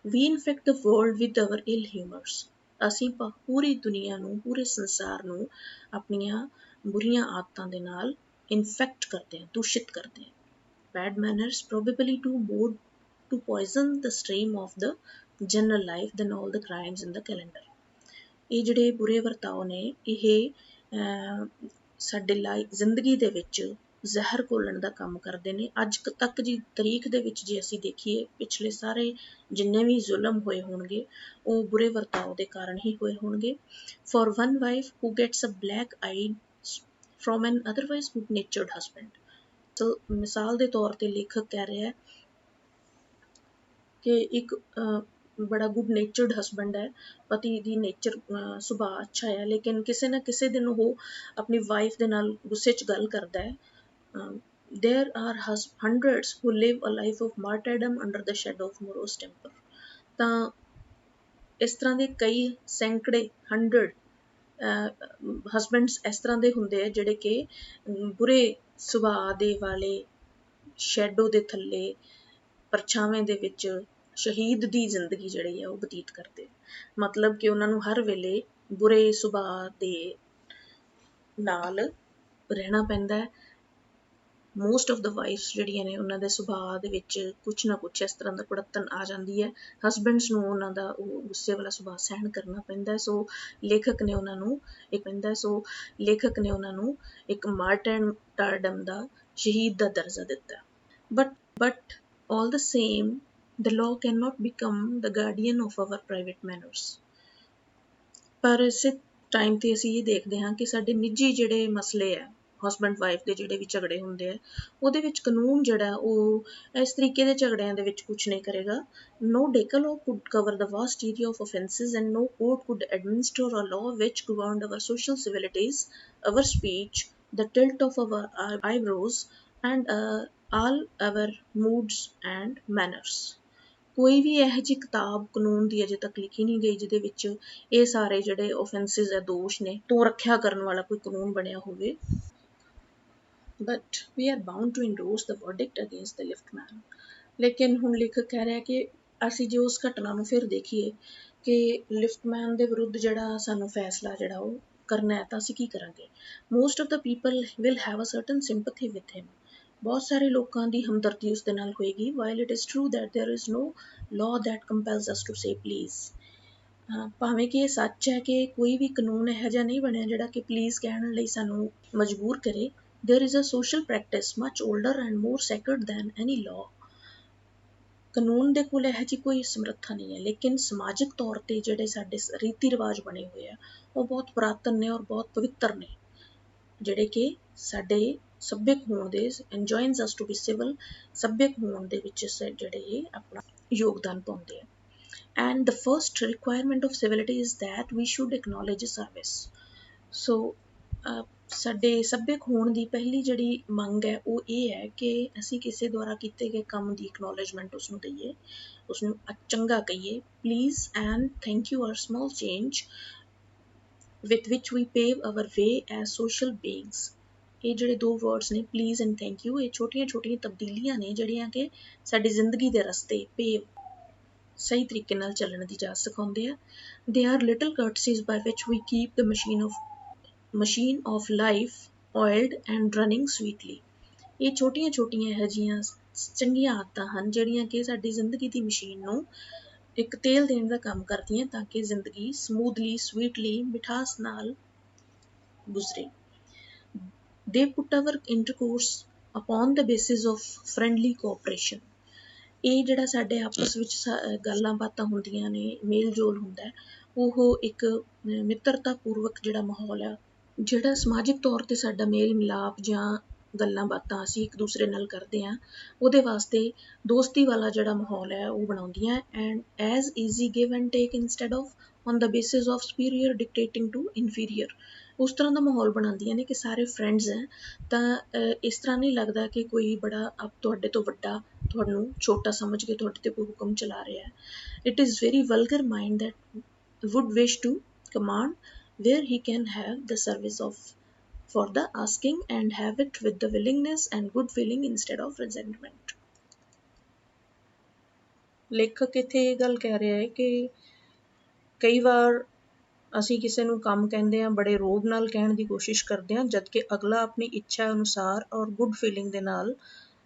We infect the world with our ill humours. ਅਸੀਂ ਪੂਰੀ ਦੁਨੀਆ ਨੂੰ, ਪੂਰੇ ਸੰਸਾਰ ਨੂੰ ਆਪਣੀਆਂ ਬੁਰੀਆਂ ਆਦਤਾਂ ਦੇ ਨਾਲ ਇਨਫੈਕਟ ਕਰਦੇ ਹਾਂ, ਦੂਸ਼ਿਤ ਕਰਦੇ ਹਾਂ। Bad manners probably to poison the stream of the general life than all the crimes in the calendar। ਇਹ ਜਿਹੜੇ ਬੁਰੇ ਵਰਤਾਓ ਨੇ ਇਹ ਸਾਡੇ ਜ਼ਿੰਦਗੀ ਦੇ ਵਿੱਚ ਜ਼ਹਿਰ ਘੋਲਣ ਦਾ ਕੰਮ ਕਰਦੇ ਨੇ। ਅੱਜ ਤੱਕ ਦੀ ਤਰੀਕ ਦੇ ਵਿੱਚ ਜੇ ਅਸੀਂ ਦੇਖੀਏ, ਪਿਛਲੇ ਸਾਰੇ ਜਿੰਨੇ ਵੀ ਜ਼ੁਲਮ ਹੋਏ ਹੋਣਗੇ ਉਹ ਬੁਰੇ ਵਰਤਾਓ ਦੇ ਕਾਰਨ ਹੀ ਹੋਏ ਹੋਣਗੇ। For one wife who gets a black eye from an otherwise good natured husband। तो ਮਿਸਾਲ ਦੇ ਤੌਰ ਤੇ ਲੇਖਕ ਕਹਿ ਰਿਹਾ ਹੈ ਕਿ ਇੱਕ ਬੜਾ ਗੁੱਡ ਨੇਚਰਡ ਹਸਬੈਂਡ ਹੈ, ਪਤੀ ਦੀ ਨੇਚਰ ਸੁਭਾਅ ਅੱਛਾ ਹੈ, ਲੇਕਿਨ ਕਿਸੇ ਨਾ ਕਿਸੇ ਦਿਨ ਉਹ ਆਪਣੀ ਵਾਈਫ ਦੇ ਨਾਲ ਗੁੱਸੇ 'ਚ ਗੱਲ ਕਰਦਾ ਹੈ। there are hundreds who live a life of martyrdom under the shadow of morose temper। ਤਾਂ ਇਸ ਤਰ੍ਹਾਂ ਦੇ ਕਈ ਸੈਂਕੜੇ 100 ਹਸਬੈਂਡਸ ਇਸ ਤਰ੍ਹਾਂ ਦੇ ਹੁੰਦੇ ਆ ਜਿਹੜੇ ਕਿ ਬੁਰੇ ਸੁਭਾਅ ਦੇ ਵਾਲੇ ਸ਼ੈਡੋ ਦੇ ਥੱਲੇ ਪਰਛਾਵੇਂ ਦੇ ਵਿੱਚ ਸ਼ਹੀਦ ਦੀ ਜ਼ਿੰਦਗੀ ਜਿਹੜੀ ਹੈ ਉਹ ਬਤੀਤ ਕਰਦੇ। ਮਤਲਬ ਕਿ ਉਹਨਾਂ ਨੂੰ ਹਰ ਵੇਲੇ ਬੁਰੇ ਸੁਭਾਅ ਦੇ ਨਾਲ ਰਹਿਣਾ ਪੈਂਦਾ ਹੈ। ਮੋਸਟ ਆਫ ਦਾ ਵਾਈਫਸ ਜਿਹੜੀਆਂ ਨੇ ਉਹਨਾਂ ਦੇ ਸੁਭਾਅ ਦੇ ਵਿੱਚ ਕੁਛ ਨਾ ਕੁਛ ਇਸ ਤਰ੍ਹਾਂ ਦਾ ਕੁੜੱਤਣ ਆ ਜਾਂਦੀ ਹੈ। ਹਸਬੈਂਡਸ ਨੂੰ ਉਹਨਾਂ ਦਾ ਉਹ ਗੁੱਸੇ ਵਾਲਾ ਸੁਭਾਅ ਸਹਿਣ ਕਰਨਾ ਪੈਂਦਾ। ਸੋ ਲੇਖਕ ਨੇ ਉਹਨਾਂ ਨੂੰ ਇੱਕ ਮਾਰਟਰਡਮ ਦਾ ਸ਼ਹੀਦ ਦਾ ਦਰਜਾ ਦਿੱਤਾ। But all the same the law cannot become the guardian of our private manners। ਪਰ ਇਸੇ ਟਾਈਮ ਤੇ ਅਸੀਂ ਇਹ ਦੇਖਦੇ ਹਾਂ ਕਿ ਸਾਡੇ ਨਿੱਜੀ ਜਿਹੜੇ ਮਸਲੇ ਆ, ਹਸਬੈਂਡ ਵਾਈਫ ਦੇ ਜਿਹੜੇ ਵੀ ਝਗੜੇ ਹੁੰਦੇ ਆ, ਉਹਦੇ ਵਿੱਚ ਕਾਨੂੰਨ ਜਿਹੜਾ ਉਹ ਇਸ ਤਰੀਕੇ ਦੇ ਝਗੜਿਆਂ ਦੇ ਵਿੱਚ ਕੁਛ ਨਹੀਂ ਕਰੇਗਾ। No decalogue could cover the vast area of offences and no court could administer a law which governed our social civilities, our speech, the tilt of our eyebrows and all our moods and manners। ਕੋਈ ਵੀ ਇਹੋ ਜਿਹੀ ਕਿਤਾਬ ਕਾਨੂੰਨ ਦੀ ਅਜੇ ਤੱਕ ਲਿਖੀ ਨਹੀਂ ਗਈ ਜਿਹਦੇ ਵਿੱਚ ਇਹ ਸਾਰੇ ਜਿਹੜੇ ਓਫੈਂਸਿਸ ਹੈ, ਦੋਸ਼ ਨੇ, ਤੋਂ ਰੱਖਿਆ ਕਰਨ ਵਾਲਾ ਕੋਈ ਕਾਨੂੰਨ ਬਣਿਆ ਹੋਵੇ। But we are bound to endorse the verdict against the liftman. ਲੇਕਿਨ ਹੁਣ ਲੇਖਕ ਕਹਿ ਰਿਹਾ ਕਿ ਅਸੀਂ ਜੇ ਉਸ ਘਟਨਾ ਨੂੰ ਫਿਰ ਦੇਖੀਏ ਕਿ ਲਿਫਟਮੈਨ ਦੇ ਵਿਰੁੱਧ ਜਿਹੜਾ ਸਾਨੂੰ ਫੈਸਲਾ ਜਿਹੜਾ ਉਹ ਕਰਨਾ ਹੈ ਤਾਂ ਅਸੀਂ ਕੀ ਕਰਾਂਗੇ। Most of the people will have a certain sympathy with him. ਬਹੁਤ ਸਾਰੇ ਲੋਕਾਂ ਦੀ ਹਮਦਰਦੀ ਉਸ ਦੇ ਨਾਲ ਹੋਏਗੀ। While it is true that there is no law that compels us to say please. ਭਾਵੇਂ ਕਿ ਇਹ ਸੱਚ ਹੈ ਕਿ ਕੋਈ ਵੀ ਕਾਨੂੰਨ ਇਹੋ ਜਿਹਾ ਨਹੀਂ ਬਣਿਆ ਜਿਹੜਾ ਕਿ ਪਲੀਜ਼ ਕਹਿਣ ਲਈ ਸਾਨੂੰ ਮਜਬੂਰ ਕਰੇ। There is a social practice much older and more sacred than any law. ਕਾਨੂੰਨ ਦੇ ਕੋਲ ਇਹੋ ਜਿਹੀ ਕੋਈ ਸਮਰੱਥਾ ਨਹੀਂ ਹੈ, ਲੇਕਿਨ ਸਮਾਜਿਕ ਤੌਰ ਤੇ ਜਿਹੜੇ ਸਾਡੇ ਰੀਤੀ ਰਿਵਾਜ ਬਣੇ ਹੋਏ ਆ ਉਹ ਬਹੁਤ ਪੁਰਾਤਨ ਨੇ ਔਰ ਬਹੁਤ ਪਵਿੱਤਰ ਨੇ, ਜਿਹੜੇ ਕਿ ਸਾਡੇ ਸੱਭਿਅਕ ਹੋਣ ਦੇ enjoins us to be civil, ਸੱਭਿਅਕ ਹੋਣ ਦੇ ਵਿੱਚ ਜਿਹੜੇ ਇਹ ਆਪਣਾ ਯੋਗਦਾਨ ਪਾਉਂਦੇ ਆ। And the first requirement of civility is that we should acknowledge service। So ਸਾਡੇ ਸੱਭਿਅਕ ਹੋਣ ਦੀ ਪਹਿਲੀ ਜਿਹੜੀ ਮੰਗ ਹੈ ਉਹ ਇਹ ਹੈ ਕਿ ਅਸੀਂ ਕਿਸੇ ਦੁਆਰਾ ਕੀਤੇ ਗਏ ਕੰਮ ਦੀ acknowledgement ਉਸਨੂੰ ਦਈਏ, ਉਸਨੂੰ ਚੰਗਾ ਕਹੀਏ। Please and thank you are small change with which we pave our way as social beings। ਇਹ ਜਿਹੜੇ ਦੋ ਵਰਡਸ ਨੇ ਪਲੀਜ਼ ਐਂਡ ਥੈਂਕ ਯੂ, ਇਹ ਛੋਟੀਆਂ ਛੋਟੀਆਂ ਤਬਦੀਲੀਆਂ ਨੇ ਜਿਹੜੀਆਂ ਕਿ ਸਾਡੀ ਜ਼ਿੰਦਗੀ ਦੇ ਰਸਤੇ ਪੇਵ ਸਹੀ ਤਰੀਕੇ ਨਾਲ ਚੱਲਣ ਦੀ ਜਾਚ ਸਿਖਾਉਂਦੇ ਆ। They are little courtesies by which we keep the machine of life oiled and running sweetly। ਇਹ ਛੋਟੀਆਂ ਛੋਟੀਆਂ ਇਹੋ ਜਿਹੀਆਂ ਚੰਗੀਆਂ ਆਦਤਾਂ ਹਨ ਜਿਹੜੀਆਂ ਕਿ ਸਾਡੀ ਜ਼ਿੰਦਗੀ ਦੀ ਮਸ਼ੀਨ ਨੂੰ ਇੱਕ ਤੇਲ ਦੇਣ ਦਾ ਕੰਮ ਕਰਦੀਆਂ ਤਾਂ ਕਿ ਜ਼ਿੰਦਗੀ ਸਮੂਥਲੀ ਸਵੀਟਲੀ ਮਿਠਾਸ ਨਾਲ ਗੁਜ਼ਰੇ। They put our intercourse upon the basis of friendly cooperation। ਇਹ ਜਿਹੜਾ ਸਾਡੇ ਆਪਸ ਵਿੱਚ ਗੱਲਾਂ ਬਾਤਾਂ ਹੁੰਦੀਆਂ ਨੇ, ਮੇਲ ਜੋਲ ਹੁੰਦਾ, ਉਹ ਇੱਕ ਮਿੱਤਰਤਾ ਪੂਰਵਕ ਜਿਹੜਾ ਮਾਹੌਲ ਆ, ਜਿਹੜਾ ਸਮਾਜਿਕ ਤੌਰ ਤੇ ਸਾਡਾ ਮੇਲ ਮਿਲਾਪ ਜਾਂ ਗੱਲਾਂ ਬਾਤਾਂ ਅਸੀਂ ਇੱਕ ਦੂਸਰੇ ਨਾਲ ਕਰਦੇ ਹਾਂ, ਉਹਦੇ ਵਾਸਤੇ ਦੋਸਤੀ ਵਾਲਾ ਜਿਹੜਾ ਮਾਹੌਲ ਹੈ ਉਹ ਬਣਾਉਂਦੀਆਂ। And as easy give and take instead of on the basis of superior dictating to inferior. ਉਸ ਤਰ੍ਹਾਂ ਦਾ ਮਾਹੌਲ ਬਣਾਉਂਦੀਆਂ ਨੇ ਕਿ ਸਾਰੇ ਫਰੈਂਡਸ ਹੈ, ਤਾਂ ਇਸ ਤਰ੍ਹਾਂ ਨਹੀਂ ਲੱਗਦਾ ਕਿ ਕੋਈ ਬੜਾ ਤੁਹਾਡੇ ਤੋਂ ਵੱਡਾ ਤੁਹਾਨੂੰ ਛੋਟਾ ਸਮਝ ਕੇ ਤੁਹਾਡੇ ਤੇ ਕੋਈ ਹੁਕਮ ਚਲਾ ਰਿਹਾ ਹੈ। It is very vulgar mind that would wish to command where he can have the service of for the asking and have it with the willingness and good feeling instead of resentment। ਲੇਖਕ ਇੱਥੇ ਇਹ ਗੱਲ ਕਹਿ ਰਿਹਾ ਹੈ ਕਿ ਕਈ ਵਾਰ ਅਸੀਂ ਕਿਸੇ ਨੂੰ ਕੰਮ ਕਹਿੰਦੇ ਹਾਂ, ਬੜੇ ਰੋਬ ਨਾਲ ਕਹਿਣ ਦੀ ਕੋਸ਼ਿਸ਼ ਕਰਦੇ ਹਾਂ, ਜਦ ਕਿ ਅਗਲਾ ਆਪਣੀ ਇੱਛਾ ਅਨੁਸਾਰ ਔਰ ਗੁੱਡ ਫੀਲਿੰਗ ਦੇ ਨਾਲ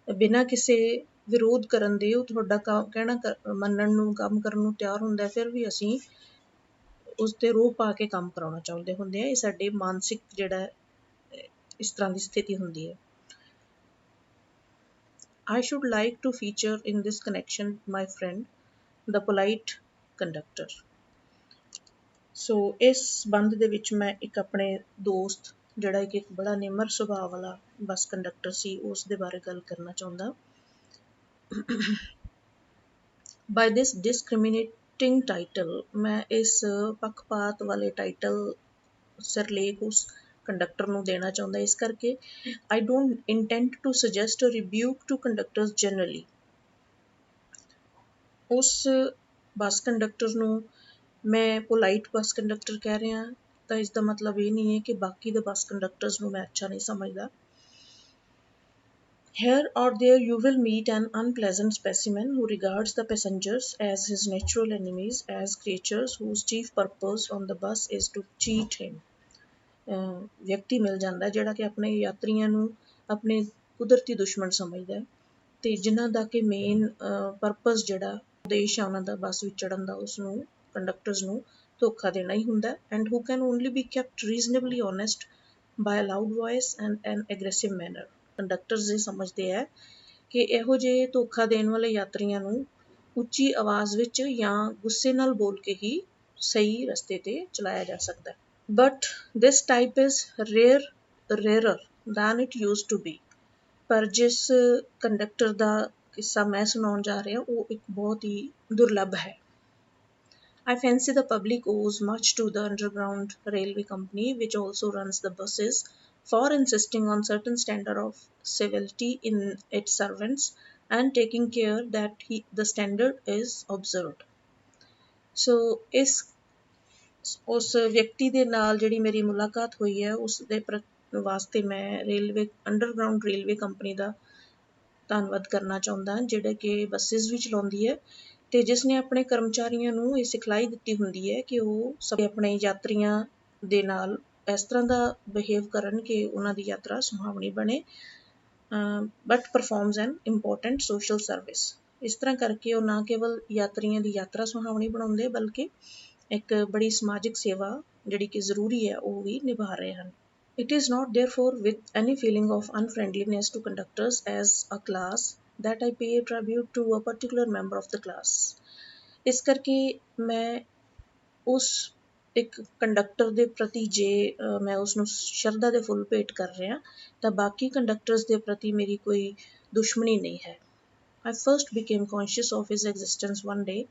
ਬਿਨਾਂ ਕਿਸੇ ਵਿਰੋਧ ਕਰਨ ਦੇ ਉਹ ਤੁਹਾਡਾ ਕਹਿਣਾ ਮੰਨਣ ਨੂੰ, ਕੰਮ ਕਰਨ ਨੂੰ ਤਿਆਰ ਹੁੰਦਾ, ਫਿਰ ਵੀ ਅਸੀਂ ਉਸ 'ਤੇ ਰੋਹ ਪਾ ਕੇ ਕੰਮ ਕਰਾਉਣਾ ਚਾਹੁੰਦੇ ਹੁੰਦੇ ਆ। ਇਹ ਸਾਡੇ ਮਾਨਸਿਕ ਜਿਹੜਾ ਇਸ ਤਰ੍ਹਾਂ ਦੀ ਸਥਿਤੀ ਹੁੰਦੀ ਹੈ। I should like to feature in this connection my friend, the polite conductor. ਸੋ ਇਸ ਸੰਬੰਧ ਦੇ ਵਿੱਚ ਮੈਂ ਇੱਕ ਆਪਣੇ ਦੋਸਤ ਜਿਹੜਾ ਕਿ ਇੱਕ ਬੜਾ ਨਿਮਰ ਸੁਭਾਅ ਵਾਲਾ ਬੱਸ ਕੰਡਕਟਰ ਸੀ ਉਸ ਦੇ ਬਾਰੇ ਗੱਲ ਕਰਨਾ ਚਾਹੁੰਦਾ। By this discriminating title ਮੈਂ ਇਸ ਪੱਖਪਾਤ ਵਾਲੇ ਟਾਈਟਲ ਸਿਰਲੇਖ ਉਸ ਕੰਡਕਟਰ ਨੂੰ ਦੇਣਾ ਚਾਹੁੰਦਾ ਇਸ ਕਰਕੇ I don't intend to suggest a rebuke to conductors generally। ਉਸ ਬੱਸ ਕੰਡਕਟਰ ਨੂੰ ਮੈਂ ਪੋਲਾਈਟ ਬੱਸ ਕੰਡਕਟਰ ਕਹਿ ਰਿਹਾ ਤਾਂ ਇਸ ਦਾ ਮਤਲਬ ਇਹ ਨਹੀਂ ਹੈ ਕਿ ਬਾਕੀ ਦੇ ਬੱਸ ਕੰਡਕਟਰਸ ਨੂੰ ਮੈਂ ਅੱਛਾ ਨਹੀਂ ਸਮਝਦਾ। Here or there you will meet an unpleasant specimen who regards the passengers as his natural enemies, as creatures whose chief purpose on the bus is to cheat him। ਵਿਅਕਤੀ ਮਿਲ ਜਾਂਦਾ ਜਿਹੜਾ ਕਿ ਆਪਣੇ ਯਾਤਰੀਆਂ ਨੂੰ ਆਪਣੇ ਕੁਦਰਤੀ ਦੁਸ਼ਮਣ ਸਮਝਦਾ ਹੈ ਤੇ ਜਿਨ੍ਹਾਂ ਦਾ ਕਿ ਮੇਨ ਪਰਪਸ ਜਿਹੜਾ ਉਦੇਸ਼ ਆ ਉਹਨਾਂ ਦਾ ਬੱਸ ਵਿੱਚ ਚੜ੍ਹਨ ਦਾ ਉਸਨੂੰ ਕੰਡਕਟਰਸ ਨੂੰ ਧੋਖਾ ਦੇਣਾ ਹੀ ਹੁੰਦਾ and who can only be kept reasonably honest by a loud voice and an aggressive manner। ਕੰਡਕਟਰਸ ਇਹ ਸਮਝਦੇ ਹੈ ਕਿ ਇਹੋ ਜਿਹੇ ਧੋਖਾ ਦੇਣ ਵਾਲੇ ਯਾਤਰੀਆਂ ਨੂੰ ਉੱਚੀ ਆਵਾਜ਼ ਵਿੱਚ ਜਾਂ ਗੁੱਸੇ ਨਾਲ ਬੋਲ ਕੇ ਹੀ ਸਹੀ ਰਸਤੇ ਤੇ ਚਲਾਇਆ ਜਾ ਸਕਦਾ ਹੈ। But this type is rarer than it used to be। ਪਰ ਜਿਸ ਕੰਡਕਟਰ ਦਾ ਕਿੱਸਾ ਮੈਂ ਸੁਣਾਉਣ ਜਾ ਰਿਹਾ ਉਹ ਇੱਕ ਬਹੁਤ ਹੀ ਦੁਰਲੱਭ ਹੈ। I fancy the public owes much to the underground railway company which also runs the buses for insisting on certain standard of civility in its servants and taking care that the standard is observed। So ਇਸ ਉਸ ਵਿਅਕਤੀ ਦੇ ਨਾਲ ਜਿਹੜੀ ਮੇਰੀ ਮੁਲਾਕਾਤ ਹੋਈ ਹੈ ਉਸ ਦੇ ਵਾਸਤੇ ਮੈਂ ਅੰਡਰਗਰਾਊਂਡ ਰੇਲਵੇ ਕੰਪਨੀ ਦਾ ਧੰਨਵਾਦ ਕਰਨਾ ਚਾਹੁੰਦਾ ਜਿਹੜੇ ਕਿ ਬੱਸਿਸ ਵੀ ਚਲਾਉਂਦੀ ਹੈ ਤੇ ਜਿਸ ਨੇ ਆਪਣੇ ਕਰਮਚਾਰੀਆਂ ਨੂੰ ਇਹ ਸਿਖਲਾਈ ਦਿੱਤੀ ਹੁੰਦੀ ਹੈ ਕਿ ਉਹ ਸਭ ਆਪਣੇ ਯਾਤਰੀਆਂ ਦੇ ਨਾਲ ਇਸ ਤਰ੍ਹਾਂ ਦਾ ਬਿਹੇਵ ਕਰਨ ਕਿ ਉਹਨਾਂ ਦੀ ਯਾਤਰਾ ਸੁਹਾਵਣੀ ਬਣੇ but performs an important social service. ਇਸ ਤਰ੍ਹਾਂ ਕਰਕੇ ਉਹ ਨਾ ਕੇਵਲ ਯਾਤਰੀਆਂ ਦੀ ਯਾਤਰਾ ਸੁਹਾਵਣੀ ਬਣਾਉਂਦੇ ਬਲਕਿ ਇੱਕ ਬੜੀ ਸਮਾਜਿਕ ਸੇਵਾ ਜਿਹੜੀ ਕਿ ਜ਼ਰੂਰੀ ਹੈ ਉਹ ਵੀ ਨਿਭਾ ਰਹੇ ਹਨ। It is not therefore with any feeling of unfriendliness to conductors as a class that I pay tribute to a particular member of the class। ਇਸ ਕਰਕੇ ਮੈਂ ਉਸ ਇੱਕ ਕੰਡਕਟਰ ਦੇ ਪ੍ਰਤੀ ਜੇ ਮੈਂ ਉਸਨੂੰ ਸ਼ਰਧਾ ਦੇ ਫੁੱਲ ਭੇਟ ਕਰ ਰਿਹਾ ਤਾਂ ਬਾਕੀ ਕੰਡਕਟਰਸ ਦੇ ਪ੍ਰਤੀ ਮੇਰੀ ਕੋਈ ਦੁਸ਼ਮਣੀ ਨਹੀਂ ਹੈ। I first became conscious of his existence one day।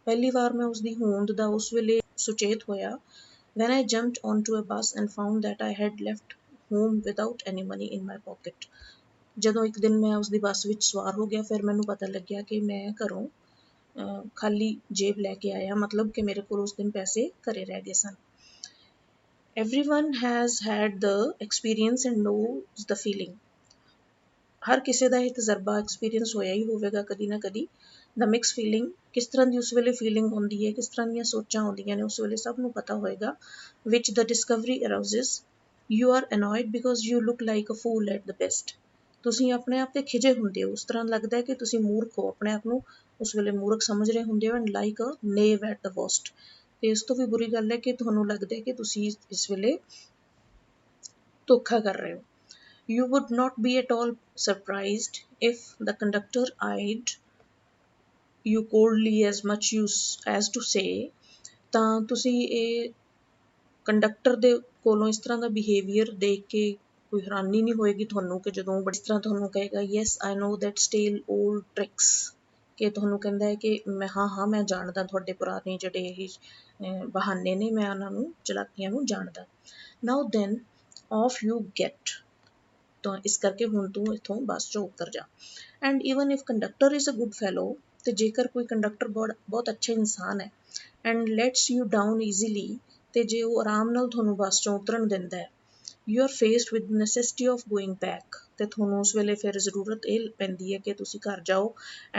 ਪਹਿਲੀ ਵਾਰ ਮੈਂ ਉਸਦੀ ਹੋਂਦ ਦਾ ਉਸ ਵੇਲੇ ਸੁਚੇਤ ਹੋਇਆ when I jumped onto a bus and found that I had left home without any money in my pocket। ਜਦੋਂ ਇੱਕ ਦਿਨ ਮੈਂ ਉਸਦੀ ਬੱਸ ਵਿੱਚ ਸਵਾਰ ਹੋ ਗਿਆ ਫਿਰ ਮੈਨੂੰ ਪਤਾ ਲੱਗਿਆ ਕਿ ਮੈਂ ਘਰੋਂ ਖਾਲੀ ਜੇਬ ਲੈ ਕੇ ਆਇਆ ਮਤਲਬ ਕਿ ਮੇਰੇ ਕੋਲ ਉਸ ਦਿਨ ਪੈਸੇ ਘਰੇ ਰਹਿ ਗਏ ਸਨ। Everyone has had the experience and knows the feeling। ਹਰ ਕਿਸੇ ਦਾ ਇਹ ਤਜਰਬਾ ਐਕਸਪੀਰੀਅੰਸ ਹੋਇਆ ਹੀ ਹੋਵੇਗਾ ਕਦੀ ਨਾ ਕਦੀ। ਦਾ ਮਿਕਸ ਫੀਲਿੰਗ ਕਿਸ ਤਰ੍ਹਾਂ ਦੀ ਉਸ ਵੇਲੇ ਫੀਲਿੰਗ ਹੁੰਦੀ ਹੈ ਕਿਸ ਤਰ੍ਹਾਂ ਦੀਆਂ ਸੋਚਾਂ ਆਉਂਦੀਆਂ ਨੇ ਉਸ ਵੇਲੇ ਸਭ ਨੂੰ ਪਤਾ ਹੋਏਗਾ। Which the discovery arouses you are annoyed because you look like a fool at the best. ਤੁਸੀਂ ਆਪਣੇ ਆਪ ਤੇ ਖਿਜੇ ਹੁੰਦੇ ਹੋ ਉਸ ਤਰ੍ਹਾਂ ਲੱਗਦਾ ਕਿ ਤੁਸੀਂ ਮੂਰਖ ਹੋ ਆਪਣੇ ਆਪ ਨੂੰ ਉਸ ਵੇਲੇ ਮੂਰਖ ਸਮਝ ਰਹੇ ਹੁੰਦੇ ਹੋ and like a knave at the worst. ਤੇ ਇਸ ਤੋਂ ਵੀ ਬੁਰੀ ਗੱਲ ਹੈ ਕਿ ਤੁਹਾਨੂੰ ਲੱਗਦਾ ਕਿ ਤੁਸੀਂ ਇਸ ਵੇਲੇ ਧੋਖਾ ਕਰ ਰਹੇ ਹੋ। You would not be at all surprised if the conductor eyed you coldly as much as to say ਤਾਂ ਤੁਸੀਂ ਇਹ ਕੰਡਕਟਰ ਦੇ ਕੋਲੋਂ ਇਸ ਤਰ੍ਹਾਂ ਦਾ ਬਿਹੇਵੀਅਰ ਦੇਖ ਕੇ ਕੋਈ ਹੈਰਾਨੀ ਨਹੀਂ ਹੋਏਗੀ ਤੁਹਾਨੂੰ ਕਿ ਜਦੋਂ ਬੜੀ ਤਰ੍ਹਾਂ ਤੁਹਾਨੂੰ ਕਹੇਗਾ yes I know that stale old tricks ਕਿ ਤੁਹਾਨੂੰ ਕਹਿੰਦਾ ਹੈ ਕਿ ਮੈਂ ਜਾਣਦਾ ਤੁਹਾਡੇ ਪੁਰਾਣੇ ਜਿਹੜੇ ਇਹ ਬਹਾਨੇ ਨੇ ਮੈਂ ਉਹਨਾਂ ਨੂੰ ਚਲਾਕੀਆਂ ਨੂੰ ਜਾਣਦਾ। Now then off you get। ਤਾਂ ਇਸ ਕਰਕੇ ਹੁਣ ਤੂੰ ਇੱਥੋਂ ਬੱਸ 'ਚੋਂ ਉਤਰ ਜਾ। And even if conductor is a good fellow ਤੇ ਜੇਕਰ ਕੋਈ ਕੰਡਕਟਰ ਬਹੁਤ ਅੱਛਾ ਇਨਸਾਨ ਹੈ and lets you down easily ਤੇ ਜੇ ਉਹ ਆਰਾਮ ਨਾਲ ਤੁਹਾਨੂੰ ਬੱਸ 'ਚੋਂ ਉਤਰਨ ਦਿੰਦਾ ਹੈ you are faced with necessity of going back ਤੇ ਤੁਹਾਨੂੰ ਉਸ ਵੇਲੇ ਫਿਰ ਜ਼ਰੂਰਤ ਇਹ ਪੈਂਦੀ ਹੈ ਕਿ ਤੁਸੀਂ ਘਰ ਜਾਓ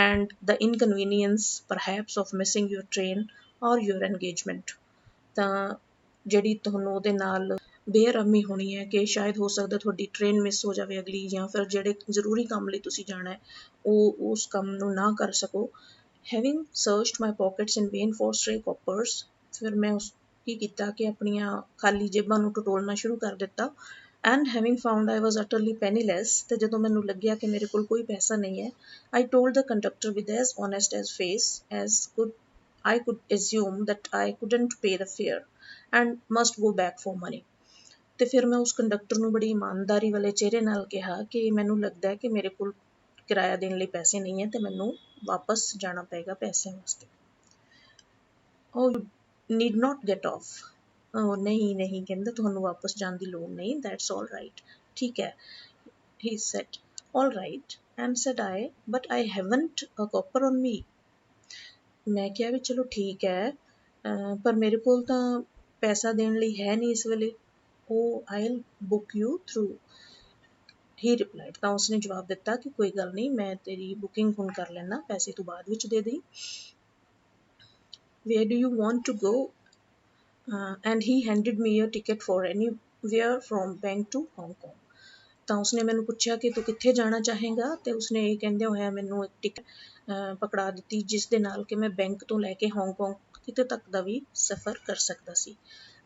and the inconvenience perhaps of missing your train or your engagement. ਤਾਂ ਜਿਹੜੀ ਤੁਹਾਨੂੰ ਉਹਦੇ ਨਾਲ ਬੇਅਰਾਮੀ ਹੋਣੀ ਹੈ ਕਿ ਸ਼ਾਇਦ ਹੋ ਸਕਦਾ ਤੁਹਾਡੀ ਟ੍ਰੇਨ ਮਿਸ ਹੋ ਜਾਵੇ ਅਗਲੀ ਜਾਂ ਫਿਰ ਜਿਹੜੇ ਜ਼ਰੂਰੀ ਕੰਮ ਲਈ ਤੁਸੀਂ ਜਾਣਾ ਹੈ ਉਹ ਉਸ ਕੰਮ ਨੂੰ ਨਾ ਕਰ ਸਕੋ। Having searched my pockets in vain for stray coppers ਫਿਰ ਮੈਂ ਕੀ ਕੀਤਾ ਕਿ ਆਪਣੀਆਂ ਖਾਲੀ ਜੇਬਾਂ ਨੂੰ ਟਟੋਲਣਾ ਸ਼ੁਰੂ ਕਰ ਦਿੱਤਾ And having found I was utterly penniless, ਤੇ ਜਦੋਂ ਮੈਨੂੰ ਲੱਗਿਆ ਕਿ ਮੇਰੇ ਕੋਲ ਕੋਈ ਪੈਸਾ ਨਹੀਂ ਹੈ, I told the conductor with as honest as face as I could assume that I couldn't pay the fare and must go back for money. ਤੇ ਫਿਰ ਮੈਂ ਉਸ ਕੰਡਕਟਰ ਨੂੰ ਬੜੀ ਇਮਾਨਦਾਰੀ ਵਾਲੇ ਚਿਹਰੇ ਨਾਲ ਕਿਹਾ ਕਿ ਮੈਨੂੰ ਲੱਗਦਾ ਹੈ ਕਿ ਮੇਰੇ ਕੋਲ ਕਿਰਾਇਆ ਦੇਣ ਲਈ ਪੈਸੇ ਨਹੀਂ ਹੈ ਤੇ ਮੈਨੂੰ ਵਾਪਸ ਜਾਣਾ ਪਏਗਾ ਪੈਸਿਆਂ ਵਾਸਤੇ। Oh, you need not get off. Oh, ਨਹੀਂ ਨਹੀਂ ਕਹਿੰਦਾ, ਤੁਹਾਨੂੰ ਵਾਪਸ ਜਾਣ ਦੀ ਲੋੜ ਨਹੀਂ, that's all right. ਠੀਕ ਹੈ, he said. All right, and said I, but I haven't a copper on me. ਮੈਂ ਕਿਹਾ ਵੀ ਚਲੋ ਠੀਕ ਹੈ, ਪਰ ਮੇਰੇ ਕੋਲ ਤਾਂ ਪੈਸਾ ਦੇਣ ਲਈ ਹੈ ਨਹੀਂ ਇਸ ਵੇਲੇ। Oh, I'll book you through, he replied. ਤਾਂ ਉਸਨੇ ਜਵਾਬ ਦਿੱਤਾ ਕਿ ਕੋਈ ਗੱਲ ਨਹੀਂ, ਮੈਂ ਤੇਰੀ ਬੁਕਿੰਗ ਹੁਣ ਕਰ ਲੈਣਾ, ਪੈਸੇ ਤੂੰ ਬਾਅਦ ਵਿੱਚ ਦੇ ਦੇਈਂ। Where do you want to go? And he handed me a ticket for anywhere from Bank to Hong Kong. ਤਾਂ ਉਸਨੇ ਮੈਨੂੰ ਪੁੱਛਿਆ ਕਿ ਤੂੰ ਕਿੱਥੇ ਜਾਣਾ ਚਾਹੇਗਾ, ਤੇ ਉਸਨੇ ਇਹ ਕਹਿੰਦਿਆਂ ਹੋਇਆ ਮੈਨੂੰ ਇੱਕ ਟਿਕਟ ਪਕੜਾ ਦਿੱਤੀ ਜਿਸ ਦੇ ਨਾਲ ਕਿ ਮੈਂ ਬੈਂਕ ਤੋਂ ਲੈ ਕੇ ਹਾਂਗਕਾਂਗ ਕਿਤੇ ਤੱਕ ਦਾ ਵੀ ਸਫ਼ਰ ਕਰ ਸਕਦਾ ਸੀ।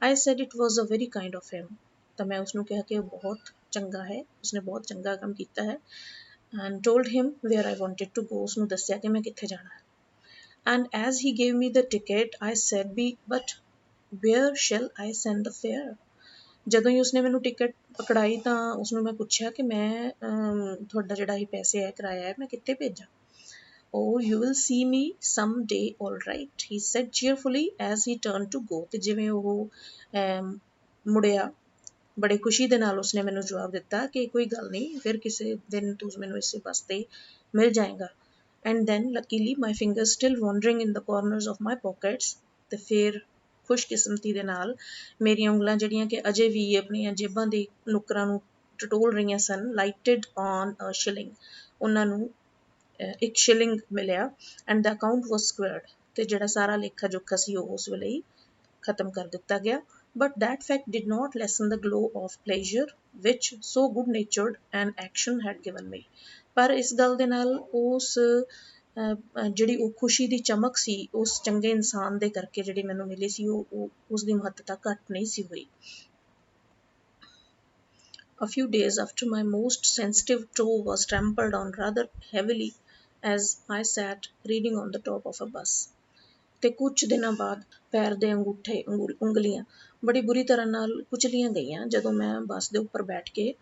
I said it was a very kind of him. ਤਾਂ ਮੈਂ ਉਸਨੂੰ ਕਿਹਾ ਕਿ ਉਹ ਬਹੁਤ ਚੰਗਾ ਹੈ, ਉਸਨੇ ਬਹੁਤ ਚੰਗਾ ਕੰਮ ਕੀਤਾ ਹੈ। And told him where I wanted to go. ਉਸਨੂੰ ਦੱਸਿਆ ਕਿ ਮੈਂ ਕਿੱਥੇ ਜਾਣਾ ਹੈ। And as he gave me the ticket, I said, but where shall I send the fare? ਜਦੋਂ ਹੀ ਉਸਨੇ ਮੈਨੂੰ ਟਿਕਟ ਪਕੜਾਈ ਤਾਂ ਉਸਨੂੰ ਮੈਂ ਪੁੱਛਿਆ ਕਿ ਮੈਂ ਤੁਹਾਡਾ ਜਿਹੜਾ ਇਹ ਪੈਸੇ ਹੈ, ਕਿਰਾਇਆ ਹੈ, ਮੈਂ ਕਿੱਥੇ ਭੇਜਾਂ? Oh, you will see me some day, all right, he said cheerfully as he turned to go. ਤੇ ਜਿਵੇਂ ਉਹ ਮੁੜਿਆ, ਬੜੇ ਖੁਸ਼ੀ ਦੇ ਨਾਲ ਉਸਨੇ ਮੈਨੂੰ ਜਵਾਬ ਦਿੱਤਾ ਕਿ ਕੋਈ ਗੱਲ ਨਹੀਂ, ਫਿਰ ਕਿਸੇ ਦਿਨ ਤੂੰ ਮੈਨੂੰ ਇਸੇ ਬੱਸ ਤੇ ਮਿਲ ਜਾਏਗਾ। And then luckily my fingers still wandering in the corners of my pockets, ਤੇ ਫਿਰ ਖੁਸ਼ਕਿਸਮਤੀ ਦੇ ਨਾਲ ਮੇਰੀਆਂ ਉਂਗਲਾਂ ਜਿਹੜੀਆਂ ਕਿ ਅਜੇ ਵੀ ਆਪਣੀਆਂ ਜੇਬਾਂ ਦੇ ਨੁੱਕਰਾਂ ਨੂੰ ਟਟੋਲ ਰਹੀਆਂ ਸਨ, lighted on a shilling, ਉਹਨਾਂ ਨੂੰ ਇੱਕ ਸ਼ਿਲਿੰਗ ਮਿਲਿਆ। and the account was squared, ਤੇ ਜਿਹੜਾ ਸਾਰਾ ਲੇਖਾ ਜੋਖਾ ਸੀ ਉਹ ਉਸ ਵੇਲੇ ਹੀ ਖਤਮ ਕਰ ਦਿੱਤਾ ਗਿਆ। But that fact did not lessen the glow of pleasure which so good-natured an action had given me. ਪਰ ਇਸ ਗੱਲ ਦੇ ਨਾਲ ਉਸ ਜਿਹੜੀ ਉਹ ਖੁਸ਼ੀ ਦੀ ਚਮਕ ਸੀ ਉਸ ਚੰਗੇ ਇਨਸਾਨ ਦੇ ਕਰਕੇ ਜਿਹੜੀ ਮੈਨੂੰ ਮਿਲੀ ਸੀ, ਉਹ ਉਸ ਦੀ ਮਹੱਤਤਾ ਘੱਟ ਨਹੀਂ ਸੀ ਹੋਈ। A few days after, my most sensitive toe was trampled on rather heavily as I sat reading on the top of a bus. ਤੇ ਕੁਝ ਦਿਨਾਂ ਬਾਅਦ ਪੈਰ ਦੇ ਅੰਗੂਠੇ ਉਂਗਲੀਆਂ ਬੜੀ ਬੁਰੀ ਤਰ੍ਹਾਂ ਨਾਲ ਕੁਚਲੀਆਂ ਗਈਆਂ ਜਦੋਂ ਮੈਂ ਬੱਸ ਦੇ ਉੱਪਰ ਬੈਠ ਕੇ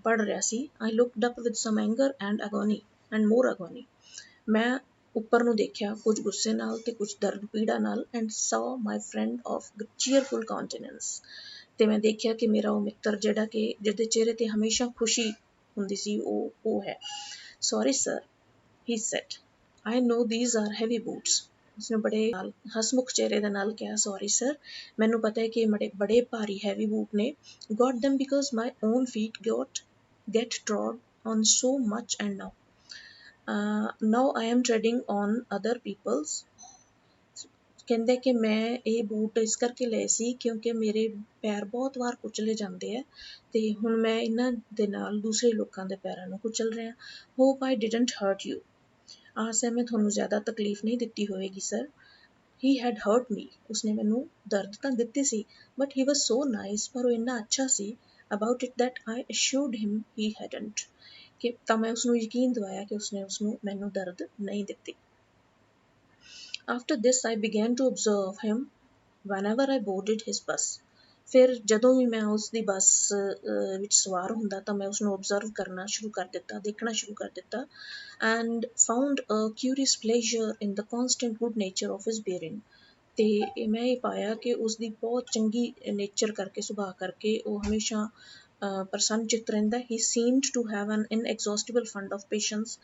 ਪੜ੍ਹ ਰਿਹਾ ਸੀ। I looked up with some anger and agony and more agony. ਮੈਂ ਉੱਪਰ ਨੂੰ ਦੇਖਿਆ ਕੁਝ ਗੁੱਸੇ ਨਾਲ ਤੇ ਕੁਝ ਦਰਦ ਪੀੜਾ ਨਾਲ, and saw my friend of cheerful countenance. ਤੇ ਮੈਂ ਦੇਖਿਆ ਕਿ ਮੇਰਾ ਉਹ ਮਿੱਤਰ ਜਿਹੜਾ ਕਿ ਜਿਹਦੇ ਚਿਹਰੇ ਤੇ ਹਮੇਸ਼ਾ ਖੁਸ਼ੀ ਹੁੰਦੀ ਸੀ, ਉਹ ਹੈ। Sorry sir, he said. I know these are heavy boots. ਉਸਨੇ ਬੜੇ ਹਸਮੁਖ ਚਿਹਰੇ ਦੇ ਨਾਲ ਕਿਹਾ, ਸੌਰੀ ਸਰ, ਮੈਨੂੰ ਪਤਾ ਹੈ ਕਿ ਬੜੇ ਭਾਰੀ ਹੈਵੀ ਬੂਟ ਨੇ। Got them because my own feet get trod on so much, and now I am treading on other people's. ਕਹਿੰਦੇ ਕਿ ਮੈਂ ਇਹ ਬੂਟ ਇਸ ਕਰਕੇ ਲਏ ਸੀ ਕਿਉਂਕਿ ਮੇਰੇ ਪੈਰ ਬਹੁਤ ਵਾਰ ਕੁਚਲੇ ਜਾਂਦੇ ਆ ਤੇ ਹੁਣ ਮੈਂ ਇਹਨਾਂ ਦੇ ਨਾਲ ਦੂਸਰੇ ਲੋਕਾਂ ਦੇ ਪੈਰਾਂ ਨੂੰ ਕੁਚਲ ਰਿਹਾ। Hope I didn't hurt you. ਆਸ ਹੈ ਮੈਂ ਤੁਹਾਨੂੰ ਜ਼ਿਆਦਾ ਤਕਲੀਫ ਨਹੀਂ ਦਿੱਤੀ ਹੋਵੇਗੀ sir. He had hurt me. ਉਸਨੇ ਮੈਨੂੰ ਦਰਦ ਤਾਂ ਦਿੱਤੇ ਸੀ, but he was so nice. ਪਰ ਉਹ ਇੰਨਾ ਅੱਛਾ ਸੀ about it that I assured him he hadn't. ਕਿ ਤਾਂ ਮੈਂ ਉਸਨੂੰ ਯਕੀਨ ਦਿਵਾਇਆ ਕਿ ਉਸਨੇ ਉਸਨੂੰ ਮੈਨੂੰ ਦਰਦ ਨਹੀਂ ਦਿੱਤੀ। After this, I began to observe him whenever I boarded his bus. ਫਿਰ ਜਦੋਂ ਵੀ ਮੈਂ ਉਸ ਦੀ ਬੱਸ ਵਿੱਚ ਸਵਾਰ ਹੁੰਦਾ ਤਾਂ ਮੈਂ ਉਸਨੂੰ observe ਕਰਨਾ ਸ਼ੁਰੂ ਕਰ ਦਿੱਤਾ, ਦੇਖਣਾ ਸ਼ੁਰੂ ਕਰ ਦਿੱਤਾ, and found a curious pleasure in the constant good nature of his bearing. ਤੇ ਮੈਂ ਇਹ ਪਾਇਆ ਕਿ ਉਸ ਦੀ ਬਹੁਤ ਚੰਗੀ ਨੇਚਰ ਕਰਕੇ, ਸੁਭਾਅ ਕਰਕੇ ਉਹ ਹਮੇਸ਼ਾ ਪ੍ਰਸੰਨ ਚਿੱਤ ਰਹਿੰਦਾ। He seemed to have an inexhaustible fund of patience.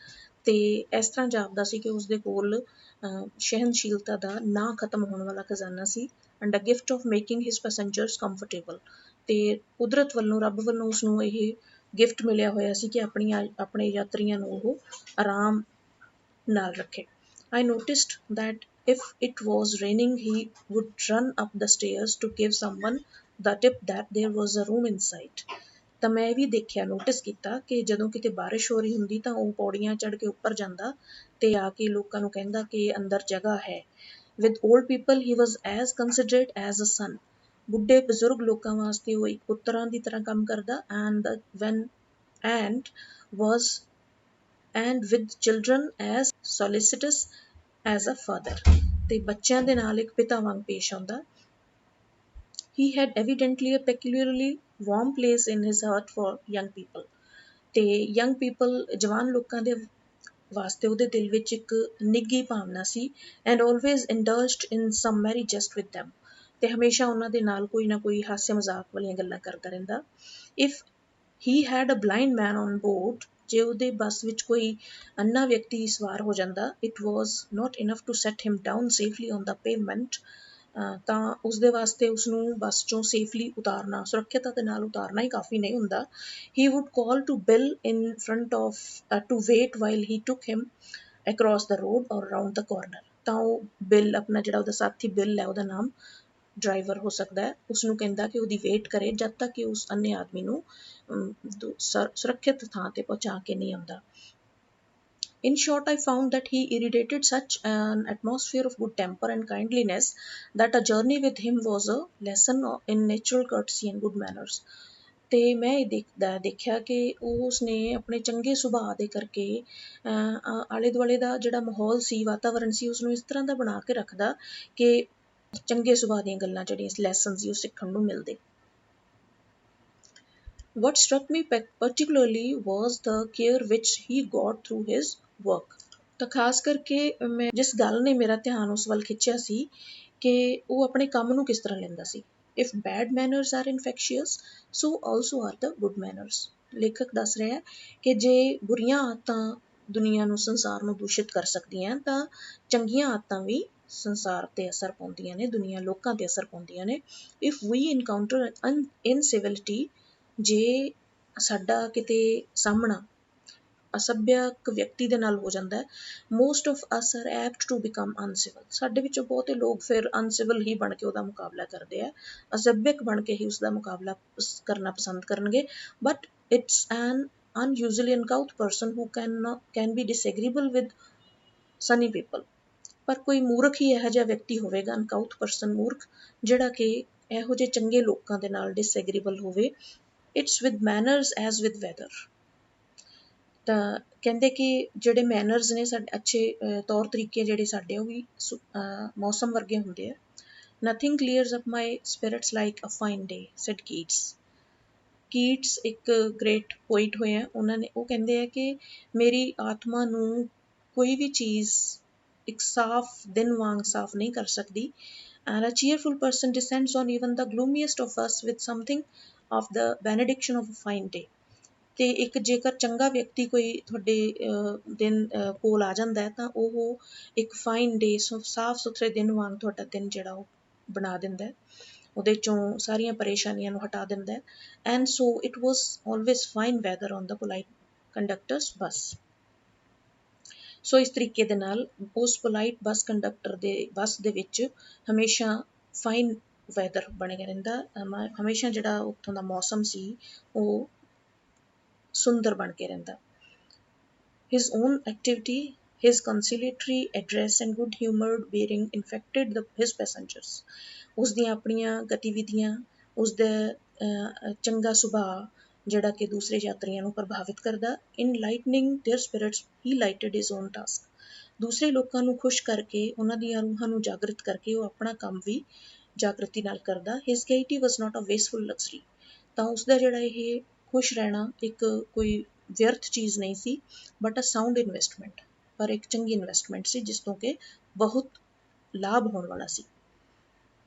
ਤੇ ਇਸ ਤਰ੍ਹਾਂ ਜਾਪਦਾ ਸੀ ਕਿ ਉਸਦੇ ਕੋਲ ਸਹਿਨਸ਼ੀਲਤਾ ਦਾ ਨਾ ਖਤਮ ਹੋਣ ਵਾਲਾ ਖਜ਼ਾਨਾ ਸੀ, and a gift of making his passengers comfortable. ਤੇ ਕੁਦਰਤ ਵੱਲੋਂ, ਰੱਬ ਵੱਲੋਂ ਉਸਨੂੰ ਇਹ ਗਿਫਟ ਮਿਲਿਆ ਹੋਇਆ ਸੀ ਕਿ ਆਪਣੇ ਯਾਤਰੀਆਂ ਨੂੰ ਉਹ ਆਰਾਮ ਨਾਲ ਰੱਖੇ। I noticed that if it was raining he would run up the stairs to give someone the tip that there was a room inside. ਤਾਂ ਮੈਂ ਇਹ ਵੀ ਦੇਖਿਆ, ਨੋਟਿਸ ਕੀਤਾ ਕਿ ਜਦੋਂ ਕਿਤੇ ਬਾਰਿਸ਼ ਹੋ ਰਹੀ ਹੁੰਦੀ ਤਾਂ ਉਹ ਪੌੜੀਆਂ ਚੜ੍ਹ ਕੇ ਉੱਪਰ ਜਾਂਦਾ ਤੇ ਆ ਕੇ ਲੋਕਾਂ ਨੂੰ ਕਹਿੰਦਾ ਕਿ ਅੰਦਰ ਜਗ੍ਹਾ ਹੈ। With old people he was as considerate as a son. ਬੁੱਢੇ ਬਜ਼ੁਰਗ ਲੋਕਾਂ ਵਾਸਤੇ ਉਹ ਇੱਕ ਪੁੱਤਰਾਂ ਦੀ ਤਰ੍ਹਾਂ ਕੰਮ ਕਰਦਾ and was and with children as solicitous as a father, ਤੇ ਬੱਚਿਆਂ ਦੇ ਨਾਲ ਇੱਕ ਪਿਤਾ ਵਾਂਗ ਪੇਸ਼ ਆਉਂਦਾ। He had evidently a peculiarly warm place in his heart for young people, ਤੇ young people ਜਵਾਨ ਲੋਕਾਂ ਦੇ ਵਾਸਤੇ ਉਹਦੇ ਦਿਲ ਵਿੱਚ ਇੱਕ ਨਿੱਘੀ ਭਾਵਨਾ ਸੀ। and always indulged in some merry jest with them, ਤੇ ਹਮੇਸ਼ਾ ਉਹਨਾਂ ਦੇ ਨਾਲ ਕੋਈ ਨਾ ਕੋਈ ਹਾਸੇ ਮਜ਼ਾਕ ਵਾਲੀਆਂ ਗੱਲਾਂ ਕਰਦਾ ਰਹਿੰਦਾ। if he had a blind man on board, ਜੇ ਉਹਦੇ ਬੱਸ ਵਿੱਚ ਕੋਈ ਅੰਨਾ ਵਿਅਕਤੀ ਸਵਾਰ ਹੋ ਜਾਂਦਾ, it was not enough to set him down safely on the pavement, ਤਾਂ ਉਸਦੇ ਵਾਸਤੇ ਉਸਨੂੰ ਬੱਸ ਚੋਂ ਸੇਫਲੀ ਉਤਾਰਨਾ, ਸੁਰੱਖਿਅਤਾ ਦੇ ਨਾਲ ਉਤਾਰਨਾ ਹੀ ਕਾਫੀ ਨਹੀਂ ਹੁੰਦਾ। he would call to Bill in front of to wait while he took him across the road or round the corner, ਤਾਂ ਉਹ ਬਿੱਲ ਆਪਣਾ ਜਿਹੜਾ ਉਹਦਾ ਸਾਥੀ ਬਿੱਲ ਹੈ, ਉਹਦਾ ਨਾਮ ਡਰਾਈਵਰ ਹੋ ਸਕਦਾ ਹੈ, ਉਸਨੂੰ ਕਹਿੰਦਾ ਕਿ ਉਹਦੀ ਵੇਟ ਕਰੇ ਜਦ ਤੱਕ ਕਿ ਉਸ ਅੰਨੇ ਆਦਮੀ ਨੂੰ ਸੁਰੱਖਿਅਤ ਥਾਂ ਤੇ ਪਹੁੰਚਾ ਕੇ ਨਹੀਂ ਆਉਂਦਾ। In short, I found that he irradiated such an atmosphere of good temper and kindliness that a journey with him was a lesson in natural courtesy and good manners, ਤੇ ਮੈਂ ਇਹ ਦੇਖਿਆ ਕਿ ਉਸਨੇ ਆਪਣੇ ਚੰਗੇ ਸੁਭਾਅ ਦੇ ਕਰਕੇ ਆਲੇ ਦੁਆਲੇ ਦਾ ਜਿਹੜਾ ਮਾਹੌਲ ਸੀ, ਵਾਤਾਵਰਨ ਸੀ, ਉਸਨੂੰ ਇਸ ਤਰ੍ਹਾਂ ਦਾ ਬਣਾ ਕੇ ਰੱਖਦਾ ਕਿ ਚੰਗੇ ਸੁਭਾਅ ਦੀਆਂ ਗੱਲਾਂ ਜਿਹੜੀਆਂ ਲੈਸਨ ਸੀ ਉਹ ਸਿੱਖਣ ਨੂੰ ਮਿਲਦੇ। What struck me particularly was the care which he got through his work, ਤਾਂ ਖਾਸ ਕਰਕੇ ਮੈਂ ਜਿਸ ਗੱਲ ਨੇ ਮੇਰਾ ਧਿਆਨ ਉਸ ਵੱਲ ਖਿੱਚਿਆ ਸੀ ਕਿ ਉਹ ਆਪਣੇ ਕੰਮ ਨੂੰ ਕਿਸ ਤਰ੍ਹਾਂ ਲੈਂਦਾ ਸੀ। if bad manners are infectious, so also are the good manners, ਲੇਖਕ ਦੱਸ ਰਿਹਾ ਕਿ ਜੇ ਬੁਰੀਆਂ ਆਦਤਾਂ ਦੁਨੀਆ ਨੂੰ, ਸੰਸਾਰ ਨੂੰ ਦੂਸ਼ਿਤ ਕਰ ਸਕਦੀਆਂ, ਤਾਂ ਚੰਗੀਆਂ ਆਦਤਾਂ ਵੀ ਸੰਸਾਰ 'ਤੇ ਅਸਰ ਪਾਉਂਦੀਆਂ ਨੇ, ਦੁਨੀਆ ਲੋਕਾਂ 'ਤੇ ਅਸਰ ਪਾਉਂਦੀਆਂ ਨੇ। if we encounter incivility, ਜੇ ਸਾਡਾ ਕਿਤੇ ਸਾਹਮਣਾ ਅਸਭਿਅਕ ਵਿਅਕਤੀ ਦੇ ਨਾਲ ਹੋ ਜਾਂਦਾ, most of us are apt to become uncivil, ਸਾਡੇ ਵਿੱਚੋਂ ਬਹੁਤੇ ਲੋਕ ਫਿਰ ਅਨਸਿਵਲ ਹੀ ਬਣ ਕੇ ਉਹਦਾ ਮੁਕਾਬਲਾ ਕਰਦੇ ਆ, ਅਸਭਿਅਕ ਬਣ ਕੇ ਹੀ ਉਸਦਾ ਮੁਕਾਬਲਾ ਕਰਨਾ ਪਸੰਦ ਕਰਨਗੇ। But it's N unusually uncouth person who can be disagreeable with sunny people, ਪਰ ਕੋਈ ਮੂਰਖ ਹੀ ਇਹੋ ਜਿਹਾ ਵਿਅਕਤੀ ਹੋਵੇਗਾ, ਅਨਕਾਊਥ ਪਰਸਨ, ਮੂਰਖ, ਜਿਹੜਾ ਕਿ ਇਹੋ ਜਿਹੇ ਚੰਗੇ ਲੋਕਾਂ ਦੇ ਨਾਲ ਡਿਸਐਗਰੀਬਲ ਹੋਵੇ। It's with manners as with weather, ਤਾਂ ਕਹਿੰਦੇ ਕਿ ਜਿਹੜੇ ਮੈਨਰਸ ਨੇ ਸਾਡੇ, ਅੱਛੇ ਤੌਰ ਤਰੀਕੇ ਜਿਹੜੇ ਸਾਡੇ, ਉਹ ਵੀ ਮੌਸਮ ਵਰਗੇ ਹੁੰਦੇ ਆ। Nothing clears up my spirits like a fine day, said Keats. Keats ਇੱਕ ਗ੍ਰੇਟ ਪੋਇਟ ਹੋਏ ਆ, ਉਹ ਕਹਿੰਦੇ ਆ ਕਿ ਮੇਰੀ ਆਤਮਾ ਨੂੰ ਕੋਈ ਵੀ ਚੀਜ਼ ਇੱਕ ਸਾਫ਼ ਦਿਨ ਵਾਂਗ ਸਾਫ਼ ਨਹੀਂ ਕਰ ਸਕਦੀ। and a cheerful person descends on even the gloomiest of us with something of the benediction of a fine day, ਤੇ ਇੱਕ ਜੇਕਰ ਚੰਗਾ ਵਿਅਕਤੀ ਕੋਈ ਤੁਹਾਡੇ ਦਿਨ ਕੋਲ ਆ ਜਾਂਦਾ ਹੈ, ਤਾਂ ਉਹ ਇੱਕ ਫਾਈਨ ਡੇ, ਸਾਫ਼ ਸੁਥਰੇ ਦਿਨ ਵਾਂਗ ਤੁਹਾਡਾ ਦਿਨ ਜਿਹੜਾ ਉਹ ਬਣਾ ਦਿੰਦਾ, ਉਹਦੇ ਚੋਂ ਸਾਰੀਆਂ ਪਰੇਸ਼ਾਨੀਆਂ ਨੂੰ ਹਟਾ ਦਿੰਦਾ। And so it was always fine weather on the polite conductor's bus. So ਇਸ ਤਰੀਕੇ ਦੇ ਨਾਲ ਉਸ ਪੋਲਾਈਟ ਬੱਸ ਕੰਡਕਟਰ ਦੇ ਬੱਸ ਦੇ ਵਿੱਚ ਹਮੇਸ਼ਾ ਫਾਈਨ ਵੈਦਰ ਬਣਿਆ ਰਹਿੰਦਾ, ਹਮੇਸ਼ਾ ਜਿਹੜਾ ਉੱਥੋਂ ਦਾ ਮੌਸਮ ਸੀ ਉਹ ਸੁੰਦਰ ਬਣ ਕੇ ਰਹਿੰਦਾ। His own activity, his conciliatory address and good humoured bearing infected his passengers, ਉਸਦੀਆਂ ਆਪਣੀਆਂ ਗਤੀਵਿਧੀਆਂ, ਉਸਦਾ ਚੰਗਾ ਸੁਭਾਅ ਜਿਹੜਾ ਕਿ ਦੂਸਰੇ ਯਾਤਰੀਆਂ ਨੂੰ ਪ੍ਰਭਾਵਿਤ ਕਰਦਾ। in lightening their spirits he lighted his own task, ਦੂਸਰੇ ਲੋਕਾਂ ਨੂੰ ਖੁਸ਼ ਕਰਕੇ, ਉਹਨਾਂ ਦੀਆਂ ਰੂਹਾਂ ਨੂੰ ਜਾਗਰਿਤ ਕਰਕੇ ਉਹ ਆਪਣਾ ਕੰਮ ਵੀ ਜਾਗਰਤੀ ਨਾਲ ਕਰਦਾ। his gaiety was not a wasteful luxury, ਤਾਂ ਉਸਦਾ ਜਿਹੜਾ ਇਹ ਖੁਸ਼ ਰਹਿਣਾ ਇੱਕ ਕੋਈ ਵਿਅਰਥ ਚੀਜ਼ ਨਹੀਂ ਸੀ, ਬਟ ਅ ਸਾਊਂਡ ਇਨਵੈਸਟਮੈਂਟ, ਪਰ ਇੱਕ ਚੰਗੀ ਇਨਵੈਸਟਮੈਂਟ ਸੀ ਜਿਸ ਤੋਂ ਕਿ ਬਹੁਤ ਲਾਭ ਹੋਣ ਵਾਲਾ ਸੀ।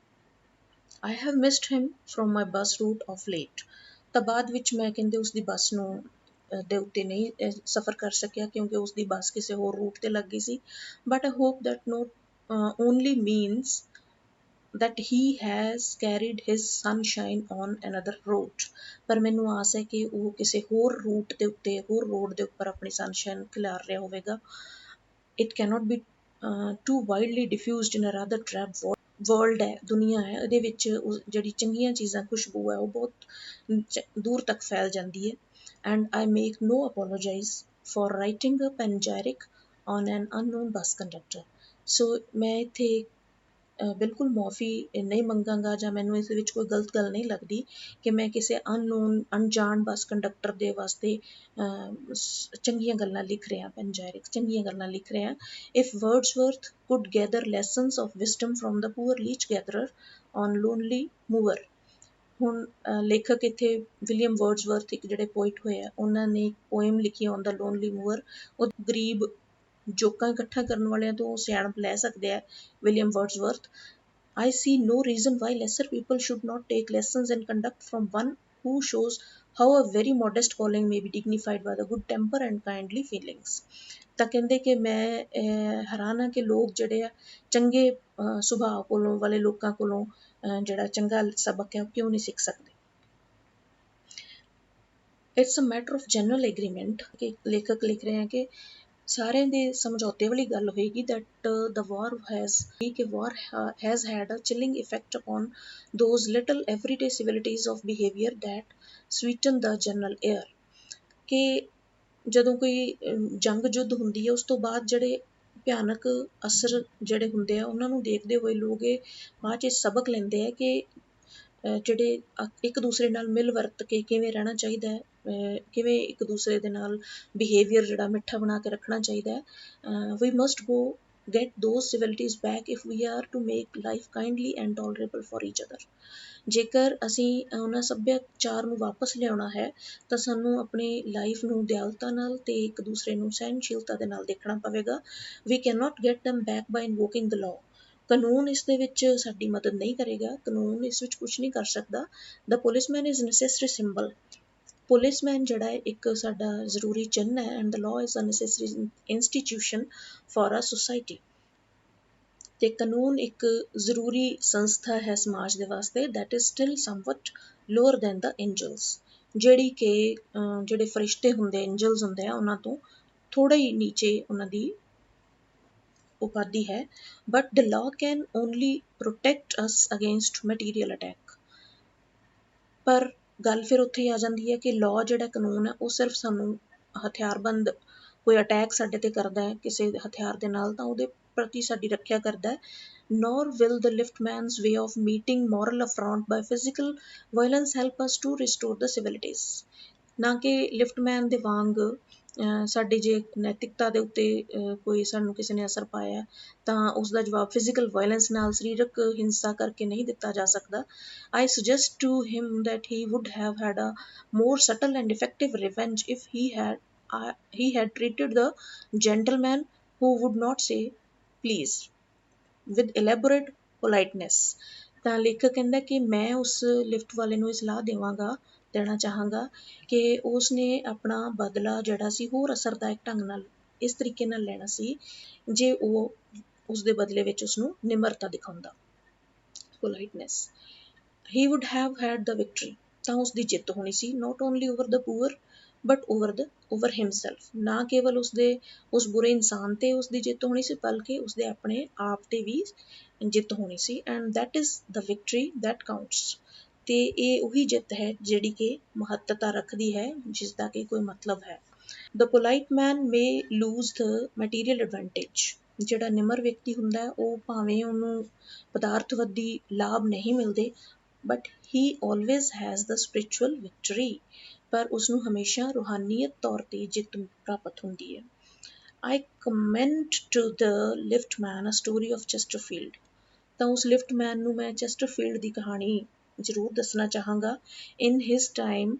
I have missed him from my bus route of late, ਤਾਂ ਬਾਅਦ ਵਿੱਚ ਮੈਂ ਕਹਿੰਦੇ ਉਸਦੀ ਬੱਸ ਨੂੰ ਦੇ ਉੱਤੇ ਨਹੀਂ ਸਫ਼ਰ ਕਰ ਸਕਿਆ ਕਿਉਂਕਿ ਉਸਦੀ ਬੱਸ ਕਿਸੇ ਹੋਰ ਰੂਟ 'ਤੇ ਲੱਗ ਗਈ ਸੀ। But I hope that not only means that he has carried his sunshine on another route, ਪਰ ਮੈਨੂੰ ਆਸ ਹੈ ਕਿ ਉਹ ਕਿਸੇ ਹੋਰ ਰੂਟ ਦੇ ਉੱਤੇ, ਹੋਰ ਰੋਡ ਦੇ ਉੱਪਰ ਆਪਣੀ ਸਨਸ਼ਾਈਨ ਖਿਲਾਰ ਰਿਹਾ ਹੋਵੇਗਾ। it cannot be too widely diffused in a rather drab world ਹੈ, ਦੁਨੀਆ ਹੈ, ਉਹਦੇ ਵਿੱਚ ਜਿਹੜੀ ਚੰਗੀਆਂ ਚੀਜ਼ਾਂ, ਖੁਸ਼ਬੂ ਹੈ, ਉਹ ਬਹੁਤ ਦੂਰ ਤੱਕ ਫੈਲ ਜਾਂਦੀ ਹੈ। and I make no apologize for writing a panegyric on an unknown bus conductor, ਸੋ ਮੈਂ ਇੱਥੇ ਬਿਲਕੁਲ ਮੁਆਫੀ ਨਹੀਂ ਮੰਗਾਂਗਾ ਜਾਂ ਮੈਨੂੰ ਇਸ ਵਿੱਚ ਕੋਈ ਗਲਤ ਗੱਲ ਨਹੀਂ ਲੱਗਦੀ ਕਿ ਮੈਂ ਕਿਸੇ ਅਨਨੋਨ ਅਣਜਾਣ ਬੱਸ ਕੰਡਕਟਰ ਦੇ ਵਾਸਤੇ ਚੰਗੀਆਂ ਗੱਲਾਂ ਲਿਖ ਰਿਹਾ, ਪੈਨਜੈਰਿਕ ਚੰਗੀਆਂ ਗੱਲਾਂ ਲਿਖ ਰਿਹਾ। If Wordsworth could gather lessons of wisdom from the poor leech gatherer on lonely moor. ਹੁਣ ਲੇਖਕ ਇੱਥੇ ਵਿਲੀਅਮ ਵਰਡਸਵਰਥ ਇੱਕ ਜਿਹੜੇ ਪੋਇਟ ਹੋਏ ਆ, ਉਹਨਾਂ ਨੇ ਇੱਕ ਪੋਇਮ ਲਿਖੀ ਔਨ ਦ ਲੋਨਲੀ ਮੂਵਰ। ਉਹ ਗਰੀਬ ਜੋਕਾਂ ਇਕੱਠਾ ਕਰਨ ਵਾਲਿਆਂ ਤੋਂ ਸਿਆਣਪ ਲੈ ਸਕਦੇ ਆ William ਵਰਡਸਵਰਥ। I see no reason why lesser people should not take lessons in conduct from one who shows how a very modest calling may be dignified by the good temper and kindly feelings। ਤਾਂ ਕਹਿੰਦੇ ਕਿ ਮੈਂ ਹੈਰਾਨ ਹਾਂ ਕਿ ਲੋਕ ਜਿਹੜੇ ਆ ਚੰਗੇ ਸੁਭਾਅ ਕੋਲੋਂ ਵਾਲੇ ਲੋਕਾਂ ਕੋਲੋਂ ਜਿਹੜਾ ਚੰਗਾ ਸਬਕ ਹੈ ਉਹ ਕਿਉਂ ਨਹੀਂ ਸਿੱਖ ਸਕਦੇ। It's a matter of general agreement ਕਿ ਲੇਖਕ ਲਿਖ ਰਹੇ ਆ ਕਿ ਸਾਰਿਆਂ ਦੇ ਸਮਝੌਤੇ ਵਾਲੀ ਗੱਲ ਹੋਏਗੀ that the war has had a chilling effect upon those little everyday civilities of behavior that sweeten the general air। ਕਿ ਜਦੋਂ ਕੋਈ ਜੰਗ ਯੁੱਧ ਹੁੰਦੀ ਹੈ ਉਸ ਤੋਂ ਬਾਅਦ ਜਿਹੜੇ ਭਿਆਨਕ ਅਸਰ ਜਿਹੜੇ ਹੁੰਦੇ ਆ ਉਹਨਾਂ ਨੂੰ ਦੇਖਦੇ ਹੋਏ ਲੋਕ ਇਹ ਬਾਅਦ 'ਚ ਸਬਕ ਲੈਂਦੇ ਆ ਕਿ ਜਿਹੜੇ ਇੱਕ ਦੂਸਰੇ ਨਾਲ ਮਿਲ ਵਰਤ ਕੇ ਕਿਵੇਂ ਰਹਿਣਾ ਚਾਹੀਦਾ ਹੈ, ਕਿਵੇਂ ਇੱਕ ਦੂਸਰੇ ਦੇ ਨਾਲ ਬਿਹੇਵੀਅਰ ਜਿਹੜਾ ਮਿੱਠਾ ਬਣਾ ਕੇ ਰੱਖਣਾ ਚਾਹੀਦਾ ਹੈ। We must go get those civilities back if we are to make life kindly and tolerable for each other। ਜੇਕਰ ਅਸੀਂ ਉਹਨਾਂ ਸੱਭਿਆਚਾਰ ਨੂੰ ਵਾਪਸ ਲਿਆਉਣਾ ਹੈ ਤਾਂ ਸਾਨੂੰ ਆਪਣੀ ਲਾਈਫ ਨੂੰ ਦਿਆਲਤਾ ਨਾਲ ਤੇ ਇੱਕ ਦੂਸਰੇ ਨੂੰ ਸਹਿਨਸ਼ੀਲਤਾ ਦੇ ਨਾਲ ਦੇਖਣਾ ਪਵੇਗਾ। we cannot get them back by invoking the law। ਕਾਨੂੰਨ ਇਸ ਦੇ ਵਿੱਚ ਸਾਡੀ ਮਦਦ ਨਹੀਂ ਕਰੇਗਾ, ਕਾਨੂੰਨ ਇਸ ਵਿੱਚ ਕੁਛ ਨਹੀਂ ਕਰ ਸਕਦਾ। the policeman is necessary symbol। Policeman ਜਿਹੜਾ ਹੈ ਇੱਕ ਸਾਡਾ ਜ਼ਰੂਰੀ ਚਿੰਨ੍ਹ ਹੈ and the law is a necessary institution for a society. ਤੇ ਕਾਨੂੰਨ ਇੱਕ ਜ਼ਰੂਰੀ ਸੰਸਥਾ ਹੈ ਸਮਾਜ ਦੇ ਵਾਸਤੇ that is still somewhat lower than the angels। ਜਿਹੜੀ ਕਿ ਜਿਹੜੇ ਫਰਿਸ਼ਤੇ ਹੁੰਦੇ ਐਂਜਲਸ ਹੁੰਦੇ ਆ ਉਹਨਾਂ ਤੋਂ ਥੋੜਾ ਹੀ ਨੀਚੇ ਉਹਨਾਂ ਦੀ ਉਪਾਧੀ ਹੈ। But the law can only protect us against material attack. ਪਰ ਗੱਲ ਫਿਰ ਉੱਥੇ ਹੀ ਆ ਜਾਂਦੀ ਹੈ ਕਿ ਲਾਅ ਜਿਹੜਾ ਕਾਨੂੰਨ ਹੈ ਉਹ ਸਿਰਫ ਸਾਨੂੰ ਹਥਿਆਰਬੰਦ ਕੋਈ ਅਟੈਕ ਸਾਡੇ 'ਤੇ ਕਰਦਾ ਹੈ ਕਿਸੇ ਹਥਿਆਰ ਦੇ ਨਾਲ ਤਾਂ ਉਹਦੇ ਪ੍ਰਤੀ ਸਾਡੀ ਰੱਖਿਆ ਕਰਦਾ ਹੈ। nor will the liftman's way of meeting moral affront by physical violence help us to restore the civilities। ਨਾ ਕਿ ਲਿਫਟਮੈਨ ਦੇ ਵਾਂਗ ਸਾਡੀ ਜੇ ਨੈਤਿਕਤਾ ਦੇ ਉੱਤੇ ਕੋਈ ਸਾਨੂੰ ਕਿਸੇ ਨੇ ਅਸਰ ਪਾਇਆ ਤਾਂ ਉਸ ਦਾ ਜਵਾਬ ਫਿਜ਼ੀਕਲ ਵਾਇਲੈਂਸ ਨਾਲ ਸਰੀਰਕ ਹਿੰਸਾ ਕਰਕੇ ਨਹੀਂ ਦਿੱਤਾ ਜਾ ਸਕਦਾ। I suggest to him that he would have had a more subtle and effective revenge if he had treated the gentleman who would not say please with elaborate politeness। ਤਾਂ ਲੇਖਕ ਕਹਿੰਦਾ ਕਿ ਮੈਂ ਉਸ ਲਿਫਟ ਵਾਲੇ ਨੂੰ ਇਹ ਸਲਾਹ ਦੇਣਾ ਚਾਹਾਂਗਾ ਕਿ ਉਸ ਨੇ ਆਪਣਾ ਬਦਲਾ ਜਿਹੜਾ ਸੀ ਹੋਰ ਅਸਰਦਾਇਕ ਢੰਗ ਨਾਲ ਇਸ ਤਰੀਕੇ ਨਾਲ ਲੈਣਾ ਸੀ ਜੇ ਉਹ ਉਸ ਦੇ ਬਦਲੇ ਵਿੱਚ ਉਸਨੂੰ ਨਿਮਰਤਾ ਦਿਖਾਉਂਦਾ, politeness। he would have had the victory। ਤਾਂ ਉਸ ਦੀ ਜਿੱਤ ਹੋਣੀ ਸੀ not only over the poor but over himself। ਨਾ ਕੇਵਲ ਉਸ ਬੁਰੇ ਇਨਸਾਨ ਤੇ ਉਸ ਦੀ ਜਿੱਤ ਹੋਣੀ ਸੀ ਬਲਕਿ ਉਸਦੇ ਆਪਣੇ ਆਪ ਤੇ ਵੀ ਜਿੱਤ ਹੋਣੀ ਸੀ। and that is the victory that counts। ਤੇ ਇਹ ਉਹੀ ਜਿੱਤ ਹੈ ਜਿਹੜੀ ਕਿ ਮਹੱਤਤਾ ਰੱਖਦੀ ਹੈ, ਜਿਸ ਦਾ ਕਿ ਕੋਈ ਮਤਲਬ ਹੈ। the polite man may lose the material advantage। ਜਿਹੜਾ ਨਿਮਰ ਵਿਅਕਤੀ ਹੁੰਦਾ ਉਹ ਭਾਵੇਂ ਉਹਨੂੰ ਪਦਾਰਥਵਾਦੀ ਲਾਭ ਨਹੀਂ ਮਿਲਦੇ but he always has the spiritual victory। ਪਰ ਉਸਨੂੰ ਹਮੇਸ਼ਾ ਰੂਹਾਨੀਅਤ ਤੌਰ ਤੇ ਜਿੱਤ ਪ੍ਰਾਪਤ ਹੁੰਦੀ ਹੈ। I commend to the liftman a story of Chesterfield। ਤਾਂ ਉਸ ਲਿਫਟਮੈਨ ਨੂੰ ਮੈਂ ਚੈਸਟਰਫੀਲਡ ਦੀ ਕਹਾਣੀ ਜ਼ਰੂਰ ਦੱਸਣਾ ਚਾਹਾਂਗਾ। in his time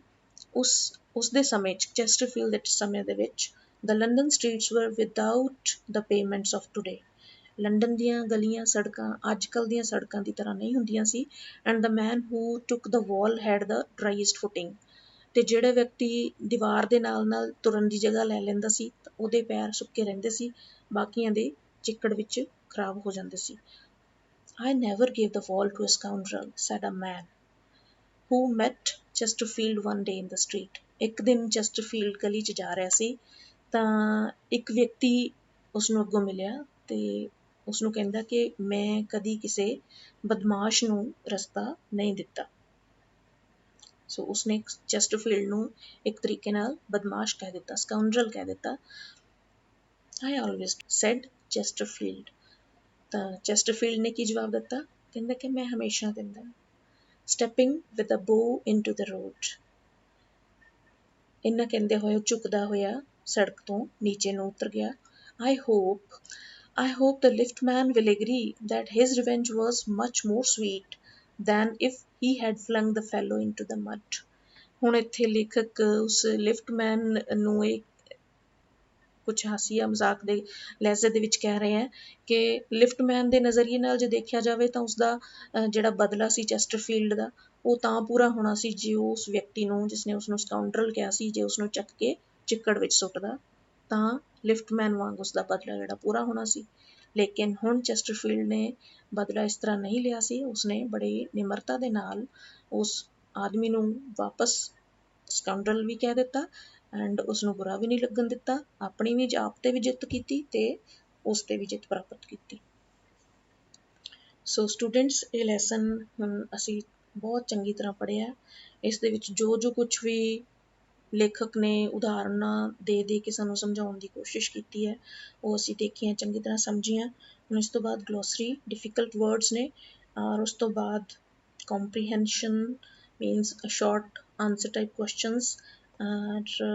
ਉਸ ਦੇ ਸਮੇਂ 'ਚ ਚੈਸਟਰਫੀਲਡ ਦੇ ਸਮੇਂ ਦੇ ਵਿੱਚ the London streets were without the pavements of today। London ਦੀਆਂ ਗਲੀਆਂ ਸੜਕਾਂ ਅੱਜ ਕੱਲ੍ਹ ਦੀਆਂ ਸੜਕਾਂ ਦੀ ਤਰ੍ਹਾਂ ਨਹੀਂ ਹੁੰਦੀਆਂ ਸੀ। and the man who took the wall had the driest footing। ਤੇ ਜਿਹੜੇ ਵਿਅਕਤੀ ਦੀਵਾਰ ਦੇ ਨਾਲ ਨਾਲ ਤੁਰਨ ਦੀ ਜਗ੍ਹਾ ਲੈ ਲੈਂਦਾ ਸੀ ਉਹਦੇ ਪੈਰ ਸੁੱਕੇ ਰਹਿੰਦੇ ਸੀ, ਬਾਕੀਆਂ ਦੇ ਚਿੱਕੜ ਵਿੱਚ ਖਰਾਬ ਹੋ ਜਾਂਦੇ ਸੀ। I never gave the wall to a scoundrel said a man who met Chesterfield one day in the street। ਇੱਕ ਦਿਨ ਚੈਸਟਰਫੀਲਡ ਗਲੀ 'ਚ ਜਾ ਰਿਹਾ ਸੀ ਤਾਂ ਇੱਕ ਵਿਅਕਤੀ ਉਸਨੂੰ ਅੱਗੋਂ ਮਿਲਿਆ ਤੇ ਉਸਨੂੰ ਕਹਿੰਦਾ ਕਿ ਮੈਂ ਕਦੀ ਕਿਸੇ ਬਦਮਾਸ਼ ਨੂੰ ਰਸਤਾ ਨਹੀਂ ਦਿੱਤਾ। ਸੋ ਉਸਨੇ ਚੈਸਟਰਫੀਲਡ ਨੂੰ ਇੱਕ ਤਰੀਕੇ ਨਾਲ ਬਦਮਾਸ਼ ਕਹਿ ਦਿੱਤਾ, ਸਕਾਊਂਡਰਲ ਕਹਿ ਦਿੱਤਾ। I always said Chesterfield ਤਾਂ ਚੈਸਟਰਫੀਲਡ ਨੇ ਕੀ ਜਵਾਬ ਦਿੱਤਾ? ਕਹਿੰਦਾ ਕਿ ਮੈਂ ਹਮੇਸ਼ਾ ਦਿੰਦਾ। ਸਟੈਪਿੰਗ ਵਿਦ ਅ ਬੋ ਇਨਟੂ ਦ ਰੋਡ। ਇੰਨਾ ਕਹਿੰਦੇ ਹੋਏ ਉਹ ਝੁਕਦਾ ਹੋਇਆ ਸੜਕ ਤੋਂ ਨੀਚੇ ਨੂੰ ਉਤਰ ਗਿਆ। I hope the liftman will agree that his revenge was much more sweet than if he had flung the fellow into the mud। ਹੁਣ ਇੱਥੇ ਲੇਖਕ ਉਸ ਲਿਫਟਮੈਨ ਨੂੰ ਇਹ ਕੁਛ ਹਾਸੀਆ ਮਜ਼ਾਕ ਦੇ ਲਹਿਜ਼ੇ ਦੇ ਵਿੱਚ ਕਹਿ ਰਹੇ ਹੈ ਕਿ ਲਿਫਟਮੈਨ ਦੇ ਨਜ਼ਰੀਏ ਨਾਲ ਜੇ ਦੇਖਿਆ ਜਾਵੇ ਤਾਂ ਉਸਦਾ ਜਿਹੜਾ ਬਦਲਾ ਸੀ ਚੈਸਟਰਫੀਲਡ ਦਾ, ਉਹ ਤਾਂ ਪੂਰਾ ਹੋਣਾ ਸੀ ਜੇ ਉਸ ਵਿਅਕਤੀ ਨੂੰ, ਜਿਸਨੇ ਉਸਨੂੰ ਸਕਾਊਂਡਰਲ ਕਿਹਾ ਸੀ, ਜੇ ਉਸਨੂੰ ਚੱਕ ਕੇ ਚਿੱਕੜ ਵਿੱਚ ਸੁੱਟਦਾ ਤਾਂ ਲਿਫਟਮੈਨ ਵਾਂਗ ਉਸਦਾ ਬਦਲਾ ਜਿਹੜਾ ਪੂਰਾ ਹੋਣਾ ਸੀ। ਲੇਕਿਨ ਹੁਣ ਚੈਸਟਰਫੀਲਡ ਨੇ ਬਦਲਾ ਇਸ ਤਰ੍ਹਾਂ ਨਹੀਂ ਲਿਆ ਸੀ। ਉਸਨੇ ਬੜੇ ਨਿਮਰਤਾ ਦੇ ਨਾਲ ਉਸ ਆਦਮੀ ਨੂੰ ਵਾਪਸ ਸਕਾਊਂਡਰਲ ਵੀ ਕਹਿ ਦਿੱਤਾ ਐਂਡ ਉਸਨੂੰ ਬੁਰਾ ਵੀ ਨਹੀਂ ਲੱਗਣ ਦਿੱਤਾ। ਆਪਣੀ ਵੀ ਆਪ 'ਤੇ ਵੀ ਜਿੱਤ ਕੀਤੀ ਅਤੇ ਉਸ 'ਤੇ ਵੀ ਜਿੱਤ ਪ੍ਰਾਪਤ ਕੀਤੀ। ਸੋ ਸਟੂਡੈਂਟਸ, ਇਹ ਲੈਸਨ ਹੁਣ ਅਸੀਂ ਬਹੁਤ ਚੰਗੀ ਤਰ੍ਹਾਂ ਪੜ੍ਹਿਆ। ਇਸ ਦੇ ਵਿੱਚ ਜੋ ਕੁਛ ਵੀ ਲੇਖਕ ਨੇ ਉਦਾਹਰਨਾਂ ਦੇ ਕੇ ਸਾਨੂੰ ਸਮਝਾਉਣ ਦੀ ਕੋਸ਼ਿਸ਼ ਕੀਤੀ ਹੈ, ਉਹ ਅਸੀਂ ਦੇਖੀਆਂ, ਚੰਗੀ ਤਰ੍ਹਾਂ ਸਮਝੀਆਂ। ਹੁਣ ਇਸ ਤੋਂ ਬਾਅਦ ਗਲੋਸਰੀ, ਡਿਫੀਕਲਟ ਵਰਡਸ ਨੇ, ਔਰ ਉਸ ਤੋਂ ਬਾਅਦ comprehension means short answer type questions,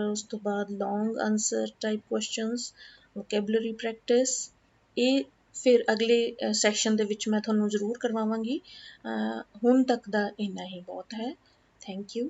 ਉਸ ਤੋਂ ਬਾਅਦ long answer type questions, vocabulary practice. ਇਹ ਫਿਰ ਅਗਲੇ ਸੈਸ਼ਨ ਦੇ ਵਿੱਚ ਮੈਂ ਤੁਹਾਨੂੰ ਜ਼ਰੂਰ ਕਰਵਾਵਾਂਗੀ। ਹੁਣ ਤੱਕ ਦਾ ਇੰਨਾ ਹੀ ਬਹੁਤ ਹੈ। Thank you.